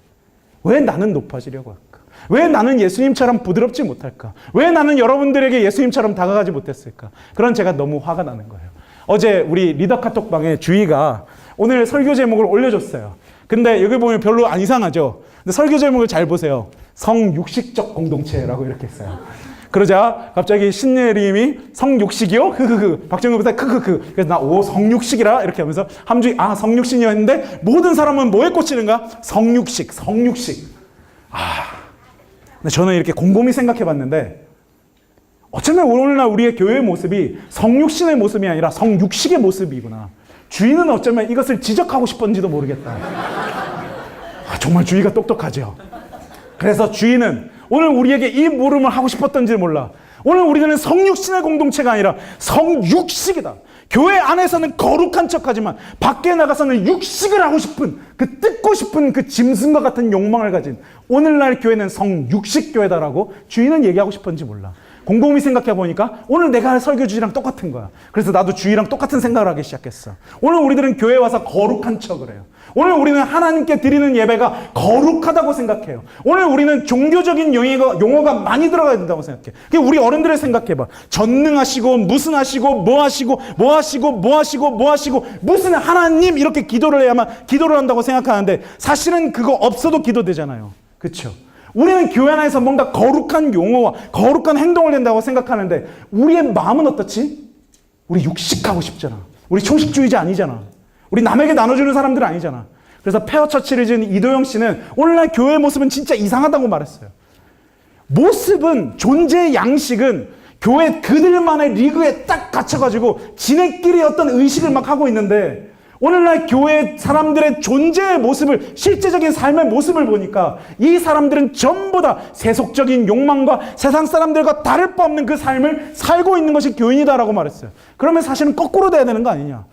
왜 나는 높아지려고 할까? 왜 나는 예수님처럼 부드럽지 못할까? 왜 나는 여러분들에게 예수님처럼 다가가지 못했을까? 그런 제가 너무 화가 나는 거예요. 어제 우리 리더 카톡방에 주희가 오늘 설교 제목을 올려줬어요. 근데 여기 보면 별로 안 이상하죠? 근데 설교 제목을 잘 보세요. 성육식적 공동체라고 이렇게 했어요. 그러자 갑자기 신예림이 성육식이요? 흐흐흐. 박정우 부사 크크크. 그래서 나 성육식이라 이렇게 하면서 함주이 성육신이었는데 모든 사람은 뭐에 꽂히는가? 성육식. 근데 저는 이렇게 곰곰이 생각해 봤는데 어쩌면 오늘날 우리의 교회의 모습이 성육신의 모습이 아니라 성육식의 모습이구나. 주인은 어쩌면 이것을 지적하고 싶은지도 모르겠다. 정말 주의가 똑똑하죠. 그래서 주인은 오늘 우리에게 이 물음을 하고 싶었던지 몰라. 오늘 우리는 성육신의 공동체가 아니라 성육식이다. 교회 안에서는 거룩한 척하지만 밖에 나가서는 육식을 하고 싶은, 그 뜯고 싶은 그 짐승과 같은 욕망을 가진 오늘날 교회는 성육식 교회다라고 주인은 얘기하고 싶은지 몰라. 곰곰이 생각해 보니까 오늘 내가 할 설교 주제랑 똑같은 거야. 그래서 나도 주의랑 똑같은 생각을 하기 시작했어. 오늘 우리들은 교회에 와서 거룩한 척을 해요. 오늘 우리는 하나님께 드리는 예배가 거룩하다고 생각해요. 오늘 우리는 종교적인 용어가 많이 들어가야 된다고 생각해. 우리 어른들을 생각해봐. 전능하시고 무슨 하시고 뭐 하시고 뭐 하시고 뭐 하시고 뭐 하시고 무슨 하나님 이렇게 기도를 해야만 기도를 한다고 생각하는데 사실은 그거 없어도 기도되잖아요. 그렇죠? 우리는 교회 안에서 뭔가 거룩한 용어와 거룩한 행동을 한다고 생각하는데 우리의 마음은 어떻지? 우리 육식하고 싶잖아. 우리 초식주의자 아니잖아. 우리 남에게 나눠주는 사람들 아니잖아. 그래서 페어처치를 지은 이도영 씨는 오늘날 교회의 모습은 진짜 이상하다고 말했어요. 모습은, 존재의 양식은 교회 그들만의 리그에 딱 갇혀가지고 지네끼리 어떤 의식을 막 하고 있는데 오늘날 교회 사람들의 존재의 모습을, 실제적인 삶의 모습을 보니까 이 사람들은 전부 다 세속적인 욕망과 세상 사람들과 다를 바 없는 그 삶을 살고 있는 것이 교인이다라고 말했어요. 그러면 사실은 거꾸로 돼야 되는 거 아니냐.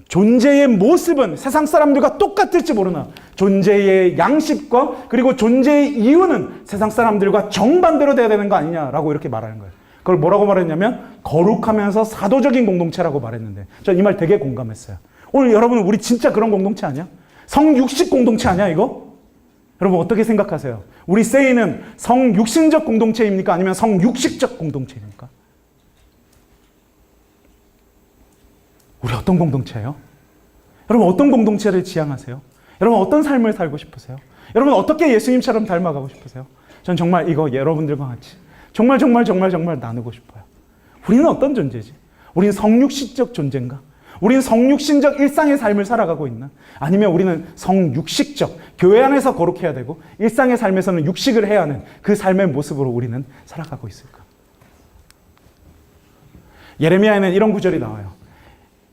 존재의 모습은 세상 사람들과 똑같을지 모르나 존재의 양식과 그리고 존재의 이유는 세상 사람들과 정반대로 돼야 되는 거 아니냐라고 이렇게 말하는 거예요. 그걸 뭐라고 말했냐면 거룩하면서 사도적인 공동체라고 말했는데 전 이 말 되게 공감했어요. 오늘 여러분 우리 진짜 그런 공동체 아니야? 성육식 공동체 아니야 이거? 여러분 어떻게 생각하세요? 우리 세이는 성육신적 공동체입니까? 아니면 성육식적 공동체입니까? 우리 어떤 공동체예요? 여러분 어떤 공동체를 지향하세요? 여러분 어떤 삶을 살고 싶으세요? 여러분 어떻게 예수님처럼 닮아가고 싶으세요? 전 정말 이거 여러분들과 같이 정말 나누고 싶어요. 우리는 어떤 존재지? 우리는 성육식적 존재인가? 우리는 성육신적 일상의 삶을 살아가고 있나? 아니면 우리는 성육식적, 교회 안에서 거룩해야 되고 일상의 삶에서는 육식을 해야 하는 그 삶의 모습으로 우리는 살아가고 있을까? 예레미야에는 이런 구절이 나와요.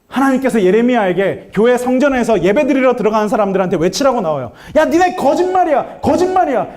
하나님께서 예레미야에게 교회 성전에서 예배드리러 들어가는 사람들한테 외치라고 나와요. 야, 니네 거짓말이야.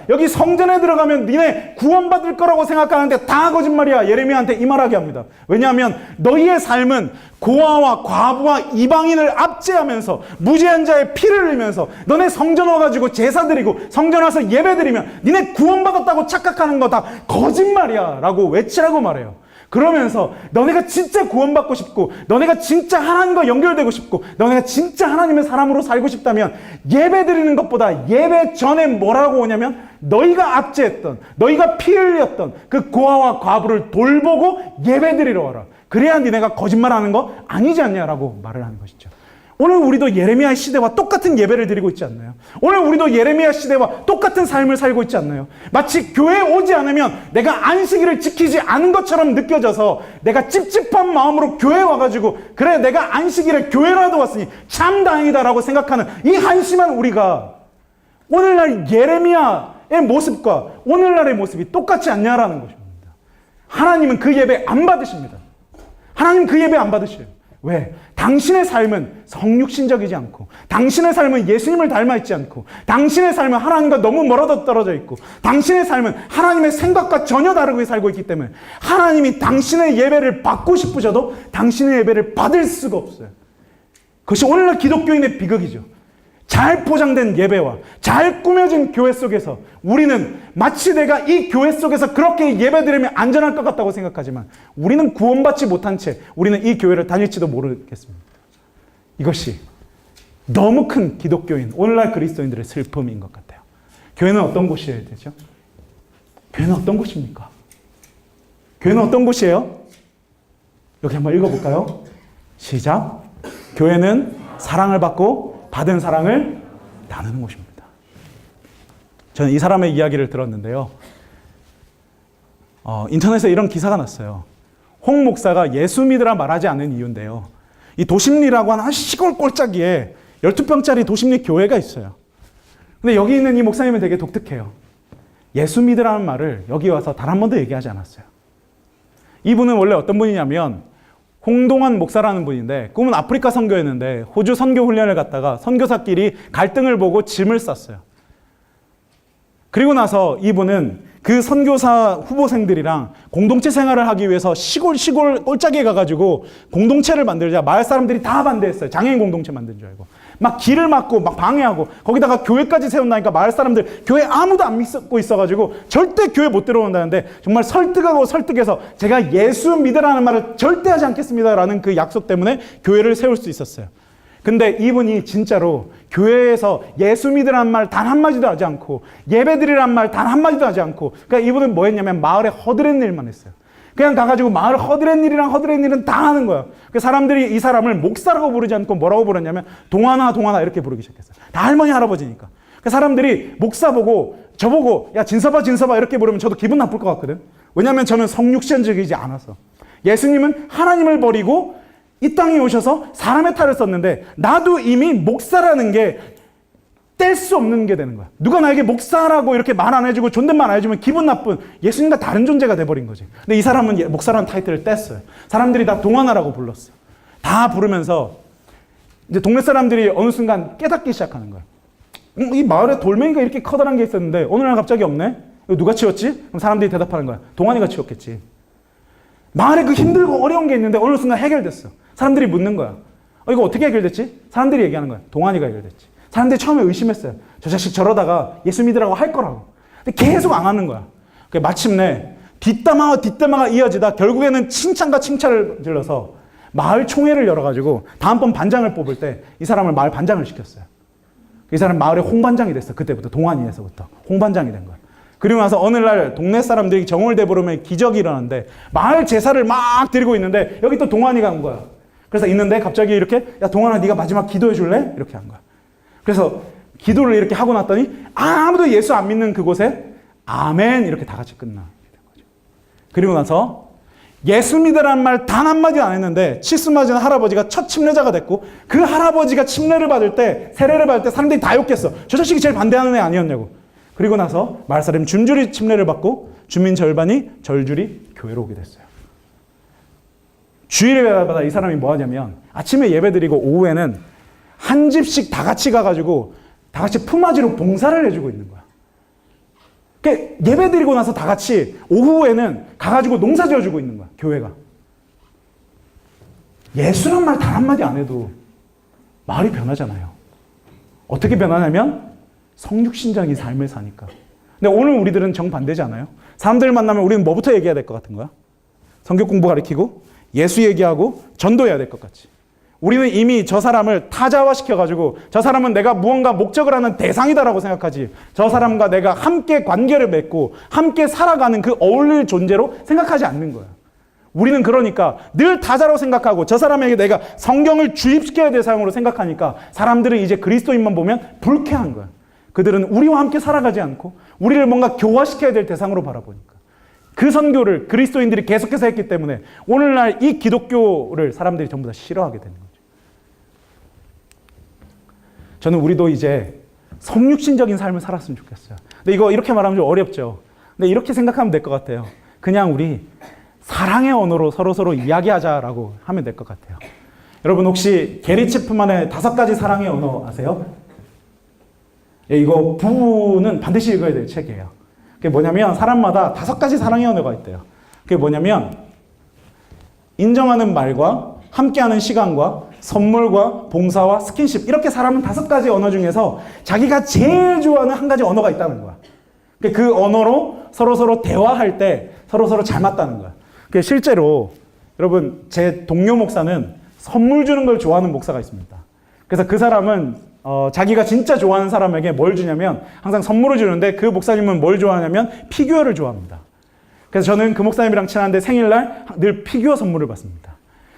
여기 성전에 들어가면 니네 구원받을 거라고 생각하는데 다 거짓말이야. 예레미야한테 이 말하게 합니다. 왜냐하면 너희의 삶은 고아와 과부와 이방인을 압제하면서 무죄한 자의 피를 흘리면서 너네 성전 와가지고 제사 드리고 성전 와서 예배 드리면 니네 구원받았다고 착각하는 거 다 거짓말이야 라고 외치라고 말해요. 그러면서 너네가 진짜 구원받고 싶고 너네가 진짜 하나님과 연결되고 싶고 너네가 진짜 하나님의 사람으로 살고 싶다면 예배 드리는 것보다 예배 전에 뭐라고 오냐면 너희가 압제했던 너희가 피 흘렸던 그 고아와 과부를 돌보고 예배 드리러 와라. 그래야 니네가 거짓말하는 거 아니지 않냐라고 말을 하는 것이죠. 오늘 우리도 예레미야 시대와 똑같은 예배를 드리고 있지 않나요? 오늘 우리도 예레미야 시대와 똑같은 삶을 살고 있지 않나요? 마치 교회에 오지 않으면 내가 안식일을 지키지 않은 것처럼 느껴져서 내가 찝찝한 마음으로 교회에 와가지고 그래 내가 안식일에 교회라도 왔으니 참 다행이다라고 생각하는 이 한심한 우리가 오늘날 예레미야의 모습과 오늘날의 모습이 똑같지 않냐라는 것입니다. 하나님은 그 예배 안 받으십니다. 하나님 그 예배 안 받으셔요. 왜? 당신의 삶은 성육신적이지 않고 당신의 삶은 예수님을 닮아있지 않고 당신의 삶은 하나님과 너무 멀어져 떨어져 있고 당신의 삶은 하나님의 생각과 전혀 다르게 살고 있기 때문에 하나님이 당신의 예배를 받고 싶으셔도 당신의 예배를 받을 수가 없어요. 그것이 오늘날 기독교인의 비극이죠. 잘 포장된 예배와 잘 꾸며진 교회 속에서 우리는 마치 내가 이 교회 속에서 그렇게 예배드리면 안전할 것 같다고 생각하지만 우리는 구원받지 못한 채 우리는 이 교회를 다닐지도 모르겠습니다. 이것이 너무 큰 기독교인 오늘날 그리스도인들의 슬픔인 것 같아요. 교회는 어떤 곳이어야 되죠? 교회는 어떤 곳입니까? 교회는 어떤 곳이에요? 여기 한번 읽어볼까요? 시작. 교회는 사랑을 받고 받은 사랑을 나누는 곳입니다. 저는 이 사람의 이야기를 들었는데요. 인터넷에 이런 기사가 났어요. 홍 목사가 예수 믿으라 말하지 않은 이유인데요. 이 도심리라고 하는 시골 꼴짜기에 12평짜리 도심리 교회가 있어요. 근데 여기 있는 이 목사님은 되게 독특해요. 예수 믿으라는 말을 여기 와서 단 한 번도 얘기하지 않았어요. 이분은 원래 어떤 분이냐면 홍동환 목사라는 분인데 꿈은 아프리카 선교였는데 호주 선교 훈련을 갔다가 선교사끼리 갈등을 보고 짐을 쌌어요. 그리고 나서 이분은 그 선교사 후보생들이랑 공동체 생활을 하기 위해서 시골 꼴짝이에 가가지고 공동체를 만들자. 마을 사람들이 다 반대했어요. 장애인 공동체 만든 줄 알고. 막 길을 막고 막 방해하고 거기다가 교회까지 세운다니까 마을 사람들 교회 아무도 안 믿고 있어가지고 절대 교회 못 들어온다는데 정말 설득하고 설득해서 제가 예수 믿으라는 말을 절대 하지 않겠습니다라는 그 약속 때문에 교회를 세울 수 있었어요. 근데 이분이 진짜로 교회에서 예수 믿으라는 말 단 한마디도 하지 않고 예배드리라는 말 단 한마디도 하지 않고 그러니까 이분은 뭐 했냐면 마을에 허드렛 일만 했어요. 그냥 가가지고 마을 허드렛 일은 다 하는 거야. 그 사람들이 이 사람을 목사라고 부르지 않고 뭐라고 부르냐면 동하나 이렇게 부르기 시작했어요. 다 할머니 할아버지니까. 그 사람들이 목사 보고 저보고 야 진서봐 이렇게 부르면 저도 기분 나쁠 것 같거든. 왜냐하면 저는 성육신적이지 않아서. 예수님은 하나님을 버리고 이 땅에 오셔서 사람의 탈을 썼는데 나도 이미 목사라는 게 뗄 수 없는 게 되는 거야. 누가 나에게 목사라고 이렇게 말 안 해주고 존댓말 안 해주면 기분 나쁜 예수님과 다른 존재가 돼버린 거지. 근데 이 사람은 목사라는 타이틀을 뗐어요. 사람들이 다 동하나라고 불렀어요. 다 부르면서 이제 동네 사람들이 어느 순간 깨닫기 시작하는 거야. 이 마을에 돌멩이가 이렇게 커다란 게 있었는데 어느 날 갑자기 없네? 이거 누가 치웠지? 그럼 사람들이 대답하는 거야. 동환이가 치웠겠지. 마을에 그 힘들고 어려운 게 있는데 어느 순간 해결됐어. 사람들이 묻는 거야. 이거 어떻게 해결됐지? 사람들이 얘기하는 거야. 동환이가 해결됐지. 사람들이 처음에 의심했어요. 저 자식 저러다가 예수 믿으라고 할 거라고. 근데 계속 안 하는 거야. 마침내 뒷담화가 이어지다 결국에는 칭찬과 칭찬을 질러서 마을 총회를 열어가지고 다음번 반장을 뽑을 때 이 사람을 마을 반장을 시켰어요. 이 사람 마을의 홍반장이 됐어. 그때부터 동환이에서부터 홍반장이 된 거야. 그리고 나서 어느 날 동네 사람들이 정월대 부르면 기적이 일어나는데 마을 제사를 막 드리고 있는데 여기 또 동환이가 온 거야. 그래서 있는데 갑자기 이렇게 야 동환아 네가 마지막 기도해 줄래? 이렇게 한 거야. 그래서 기도를 이렇게 하고 났더니 아무도 예수 안 믿는 그곳에 아멘 이렇게 다 같이 끝나. 그리고 나서 예수 믿으라는 말 단 한마디 안 했는데 칠수 맞은 할아버지가 첫 침례자가 됐고 그 할아버지가 침례를 받을 때 세례를 받을 때 사람들이 다 욕했어. 저 자식이 제일 반대하는 애 아니었냐고. 그리고 나서 마을 사람이 줄줄이 침례를 받고 주민 절반이 절줄이 교회로 오게 됐어요. 주일에마다 이 사람이 뭐 하냐면 아침에 예배 드리고 오후에는 한 집씩 다 같이 가가지고 다 같이 품앗이로 봉사를 해주고 있는 거야. 그러니까 예배 드리고 나서 다 같이 오후에는 가가지고 농사 지어주고 있는 거야. 교회가. 예수란 말 단 한마디 안 해도 마을이 변하잖아요. 어떻게 변하냐면 성육신적인 삶을 사니까. 근데 오늘 우리들은 정반대지 않아요? 사람들 만나면 우리는 뭐부터 얘기해야 될 것 같은 거야? 성경 공부 가르치고 예수 얘기하고 전도해야 될 것 같지. 우리는 이미 저 사람을 타자화시켜가지고 저 사람은 내가 무언가 목적을 하는 대상이다라고 생각하지. 저 사람과 내가 함께 관계를 맺고 함께 살아가는 그 어울릴 존재로 생각하지 않는 거야. 우리는 그러니까 늘 타자로 생각하고 저 사람에게 내가 성경을 주입시켜야 될 대상으로 생각하니까 사람들은 이제 그리스도인만 보면 불쾌한 거야. 그들은 우리와 함께 살아가지 않고 우리를 뭔가 교화시켜야 될 대상으로 바라보니까. 그 선교를 그리스도인들이 계속해서 했기 때문에 오늘날 이 기독교를 사람들이 전부 다 싫어하게 되는 거죠. 저는 우리도 이제 성육신적인 삶을 살았으면 좋겠어요. 근데 이거 이렇게 말하면 좀 어렵죠. 근데 이렇게 생각하면 될 것 같아요. 그냥 우리 사랑의 언어로 서로 이야기하자라고 하면 될 것 같아요. 여러분 혹시 게리 체프만의 5가지 사랑의 언어 아세요? 예, 이거 부부는 반드시 읽어야 될 책이에요. 그게 뭐냐면 사람마다 5가지 사랑의 언어가 있대요. 그게 뭐냐면 인정하는 말과 함께하는 시간과 선물과 봉사와 스킨십 이렇게 사람은 5가지 언어 중에서 자기가 제일 좋아하는 한 가지 언어가 있다는 거야. 그 언어로 서로 대화할 때 서로 잘 맞다는 거야. 실제로 여러분 제 동료 목사는 선물 주는 걸 좋아하는 목사가 있습니다. 그래서 그 사람은 자기가 진짜 좋아하는 사람에게 뭘 주냐면 항상 선물을 주는데 그 목사님은 뭘 좋아하냐면 피규어를 좋아합니다. 그래서 저는 그 목사님이랑 친한데 생일날 늘 피규어 선물을 받습니다.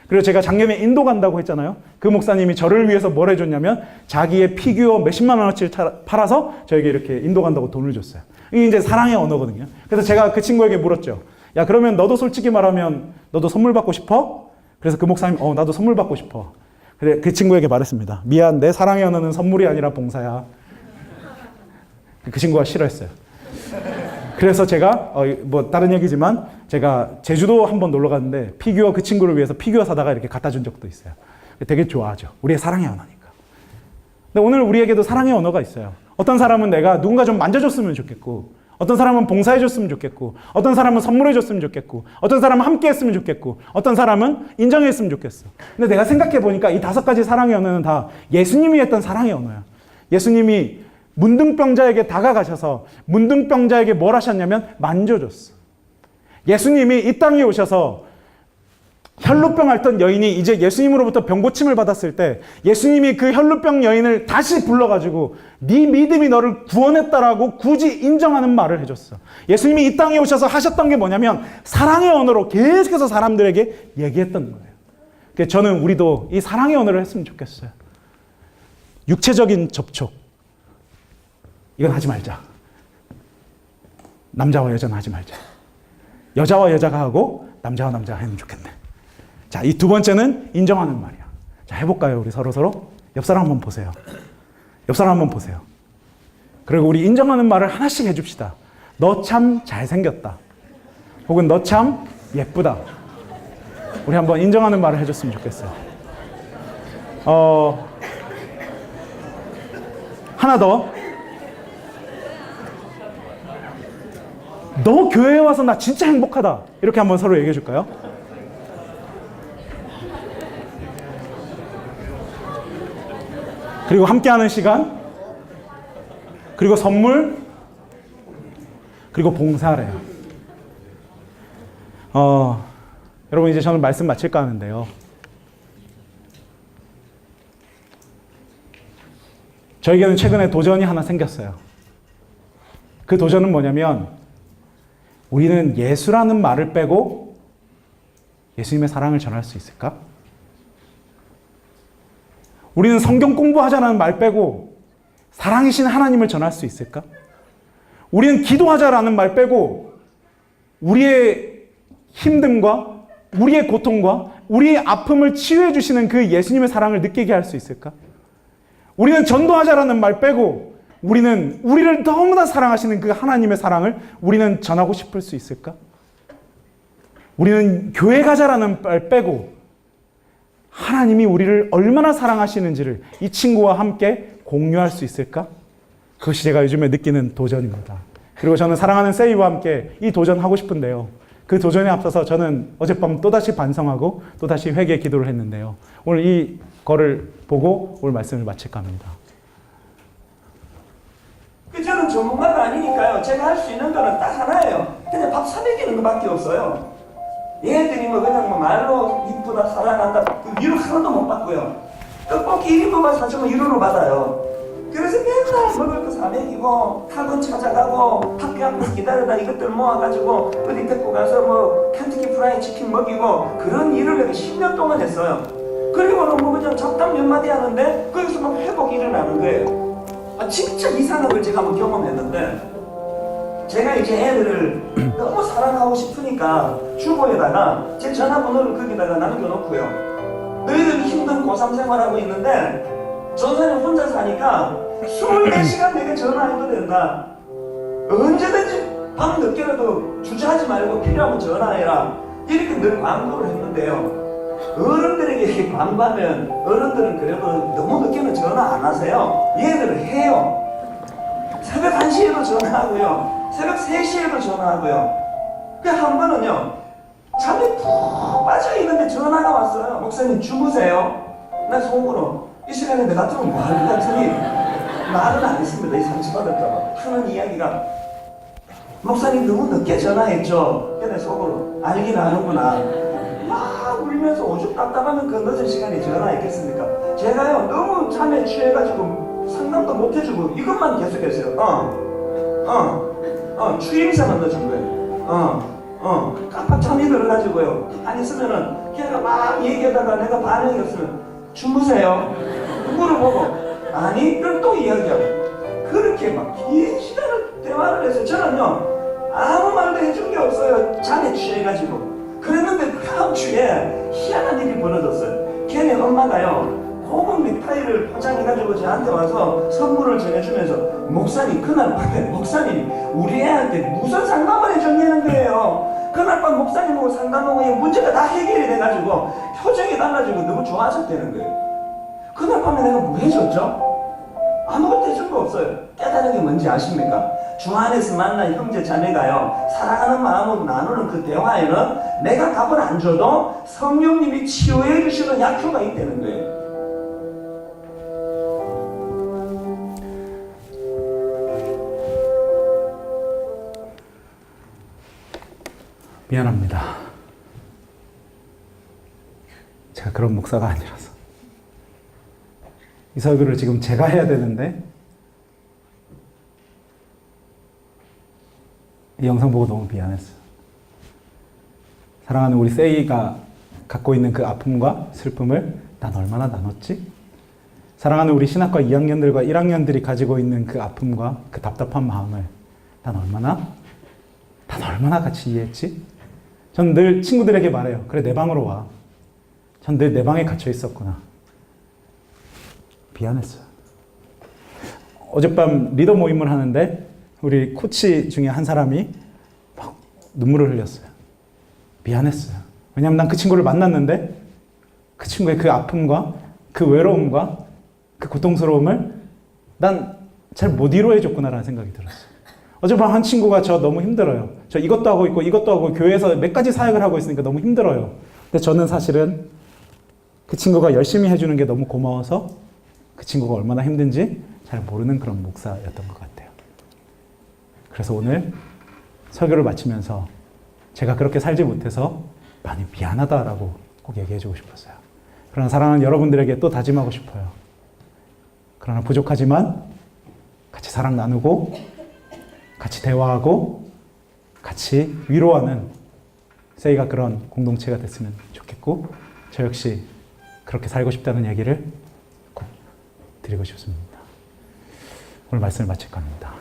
그리고 제가 작년에 인도 간다고 했잖아요. 그 목사님이 저를 위해서 뭘 해줬냐면 자기의 피규어 몇십만 원어치를 팔아서 저에게 이렇게 인도 간다고 돈을 줬어요. 이게 이제 사랑의 언어거든요. 그래서 제가 그 친구에게 물었죠. 야 그러면 너도 솔직히 말하면 너도 선물 받고 싶어? 그래서 그 목사님 나도 선물 받고 싶어. 그래 그 친구에게 말했습니다. 미안 내 사랑의 언어는 선물이 아니라 봉사야. 그 친구가 싫어했어요. 그래서 제가 뭐 다른 얘기지만 제가 제주도 한번 놀러 갔는데 피규어 그 친구를 위해서 피규어 사다가 이렇게 갖다 준 적도 있어요. 되게 좋아하죠. 우리의 사랑의 언어니까. 근데 오늘 우리에게도 사랑의 언어가 있어요. 어떤 사람은 내가 누군가 좀 만져줬으면 좋겠고, 어떤 사람은 봉사해줬으면 좋겠고, 어떤 사람은 선물해줬으면 좋겠고, 어떤 사람은 함께했으면 좋겠고, 어떤 사람은 인정했으면 좋겠어. 근데 내가 생각해보니까 이 5가지 사랑의 언어는 다 예수님이 했던 사랑의 언어야. 예수님이 문둥병자에게 다가가셔서 문둥병자에게 뭘 하셨냐면 만져줬어. 예수님이 이 땅에 오셔서 혈루병 앓던 여인이 이제 예수님으로부터 병고침을 받았을 때 예수님이 그 혈루병 여인을 다시 불러가지고 네 믿음이 너를 구원했다라고 굳이 인정하는 말을 해줬어. 예수님이 이 땅에 오셔서 하셨던 게 뭐냐면 사랑의 언어로 계속해서 사람들에게 얘기했던 거예요. 그래서 저는 우리도 이 사랑의 언어를 했으면 좋겠어요. 육체적인 접촉 이건 하지 말자. 남자와 여자는 하지 말자. 여자와 여자가 하고 남자와 남자가 하면 좋겠네. 자, 이 2번째는 인정하는 말이야. 자, 해볼까요? 우리 서로? 옆 사람 한번 보세요. 옆 사람 한번 보세요. 그리고 우리 인정하는 말을 하나씩 해줍시다. 너 참 잘생겼다. 혹은 너 참 예쁘다. 우리 한번 인정하는 말을 해줬으면 좋겠어요. 하나 더. 너 교회에 와서 나 진짜 행복하다. 이렇게 한번 서로 얘기해 줄까요? 그리고 함께하는 시간, 그리고 선물, 그리고 봉사래요. 여러분 이제 저는 말씀 마칠까 하는데요. 저에게는 최근에 도전이 하나 생겼어요. 그 도전은 뭐냐면 우리는 예수라는 말을 빼고 예수님의 사랑을 전할 수 있을까? 우리는 성경 공부하자라는 말 빼고 사랑이신 하나님을 전할 수 있을까? 우리는 기도하자라는 말 빼고 우리의 힘듦과 우리의 고통과 우리의 아픔을 치유해 주시는 그 예수님의 사랑을 느끼게 할 수 있을까? 우리는 전도하자라는 말 빼고 우리는 우리를 너무나 사랑하시는 그 하나님의 사랑을 우리는 전하고 싶을 수 있을까? 우리는 교회 가자라는 말 빼고 하나님이 우리를 얼마나 사랑하시는지를 이 친구와 함께 공유할 수 있을까? 그것이 제가 요즘에 느끼는 도전입니다. 그리고 저는 사랑하는 세이와 함께 이 도전하고 싶은데요. 그 도전에 앞서서 저는 어젯밤 또다시 반성하고 또다시 회개 기도를 했는데요. 오늘 이 거를 보고 오늘 말씀을 마칠까 합니다. 저는 전문가가 아니니까요. 제가 할 수 있는 거는 딱 하나예요. 그냥 밥 사먹이는 것밖에 없어요. 얘들이 뭐 그냥 뭐 말로 이쁘다 사랑한다 그 위로 하나도 못 받고요. 떡볶이 1인분만 사주면 위로로 받아요. 그래서 맨날 먹을 거 사먹이고 학원 찾아가고 학교 앞에서 기다리다 이것들 모아가지고 어디 데리고 가서 뭐 켄터키 프라이 치킨 먹이고 그런 일을 내가 10년 동안 했어요. 그리고는 뭐 그냥 잡담 몇 마디 하는데 거기서 막 회복이 일어나는 거예요. 진짜 이상한 걸 제가 한번 경험했는데 제가 이제 애들을 너무 사랑하고 싶으니까 주보에다가 제 전화번호를 거기다가 남겨놓고요. 너희들 힘든 고3 생활하고 있는데 전사님 혼자 사니까 24시간 내게 전화해도 된다. 언제든지 밤 늦게라도 주저하지 말고 필요하면 전화해라. 이렇게 늘 광고를 했는데요. 어른들에게 이렇게 광고하면 어른들은 그래도 너무 늦게는 전화 안 하세요. 얘들은 해요. 새벽 1시에도 전화하고요. 새벽 3시에도 전화하고요. 그 한 번은요. 잠이 푹 빠져있는데 전화가 왔어요. 목사님 주무세요. 나 속으로 이 시간에 내 같으면 뭐 할 것 같으니 말은 안 했습니다. 이 상처받을까봐 하는 이야기가 목사님 너무 늦게 전화했죠. 내 속으로 알긴 아는구나. 막 울면서 오죽 답답하면 그 늦은 시간에 전화했겠습니까? 제가요 너무 잠에 취해가지고 상담도 못 해주고 이것만 계속했어요. 추임새만 넣어준 거예요. 깜빡 잠이 들어가지고요. 안 있으면은 걔가 막 얘기하다가 내가 반응이 없으면 주무세요. 물어보고 아니 그럼 또 이야기하고 그렇게 막 긴 시간을 대화를 해서 저는요 아무 말도 해준 게 없어요. 잠에 취해가지고. 그랬는데 그 다음 주에 희한한 일이 벌어졌어요. 걔네 엄마가요 고급 넥타이를 포장해가지고 그래가지고 저한테 와서 선물을 전해주면서 목사님 그날 밤에 목사님이 우리 애한테 무슨 상담을 해줬냐는 거예요. 그날 밤 목사님하고 상담하고 문제가 다 해결이 돼가지고 표정이 달라지고 너무 좋아하셨다는 거예요. 그날 밤에 내가 뭐 해줬죠? 아무것도 해준 거 없어요. 깨달은 게 뭔지 아십니까? 주 안에서 만난 형제 자매가요, 사랑하는 마음으로 나누는 그 대화에는 내가 답을 안 줘도 성령님이 치유해 주시는 약효가 있다는 거예요. 미안합니다. 제가 그런 목사가 아니라서. 이 설교를 지금 제가 해야 되는데 이 영상 보고 너무 미안했어요. 사랑하는 우리 세이가 갖고 있는 그 아픔과 슬픔을 난 얼마나 나눴지? 사랑하는 우리 신학과 2학년들과 1학년들이 가지고 있는 그 아픔과 그 답답한 마음을 난 얼마나 같이 이해했지? 전 늘 친구들에게 말해요. 그래, 내 방으로 와. 전 늘 내 방에 갇혀 있었구나. 미안했어요. 어젯밤 리더 모임을 하는데 우리 코치 중에 한 사람이 막 눈물을 흘렸어요. 미안했어요. 왜냐하면 난 그 친구를 만났는데 그 친구의 그 아픔과 그 외로움과 그 고통스러움을 난 잘 못 위로해줬구나라는 생각이 들었어요. 어젯밤 한 친구가 저 너무 힘들어요. 저 이것도 하고 있고 이것도 하고 교회에서 몇 가지 사역을 하고 있으니까 너무 힘들어요. 근데 저는 사실은 그 친구가 열심히 해주는 게 너무 고마워서 그 친구가 얼마나 힘든지 잘 모르는 그런 목사였던 것 같아요. 그래서 오늘 설교를 마치면서 제가 그렇게 살지 못해서 많이 미안하다라고 꼭 얘기해주고 싶었어요. 그러나 사랑하는 여러분들에게 또 다짐하고 싶어요. 그러나 부족하지만 같이 사랑 나누고 같이 대화하고 같이 위로하는 세이가 그런 공동체가 됐으면 좋겠고 저 역시 그렇게 살고 싶다는 얘기를 꼭 드리고 싶습니다. 오늘 말씀을 마칠 겁니다.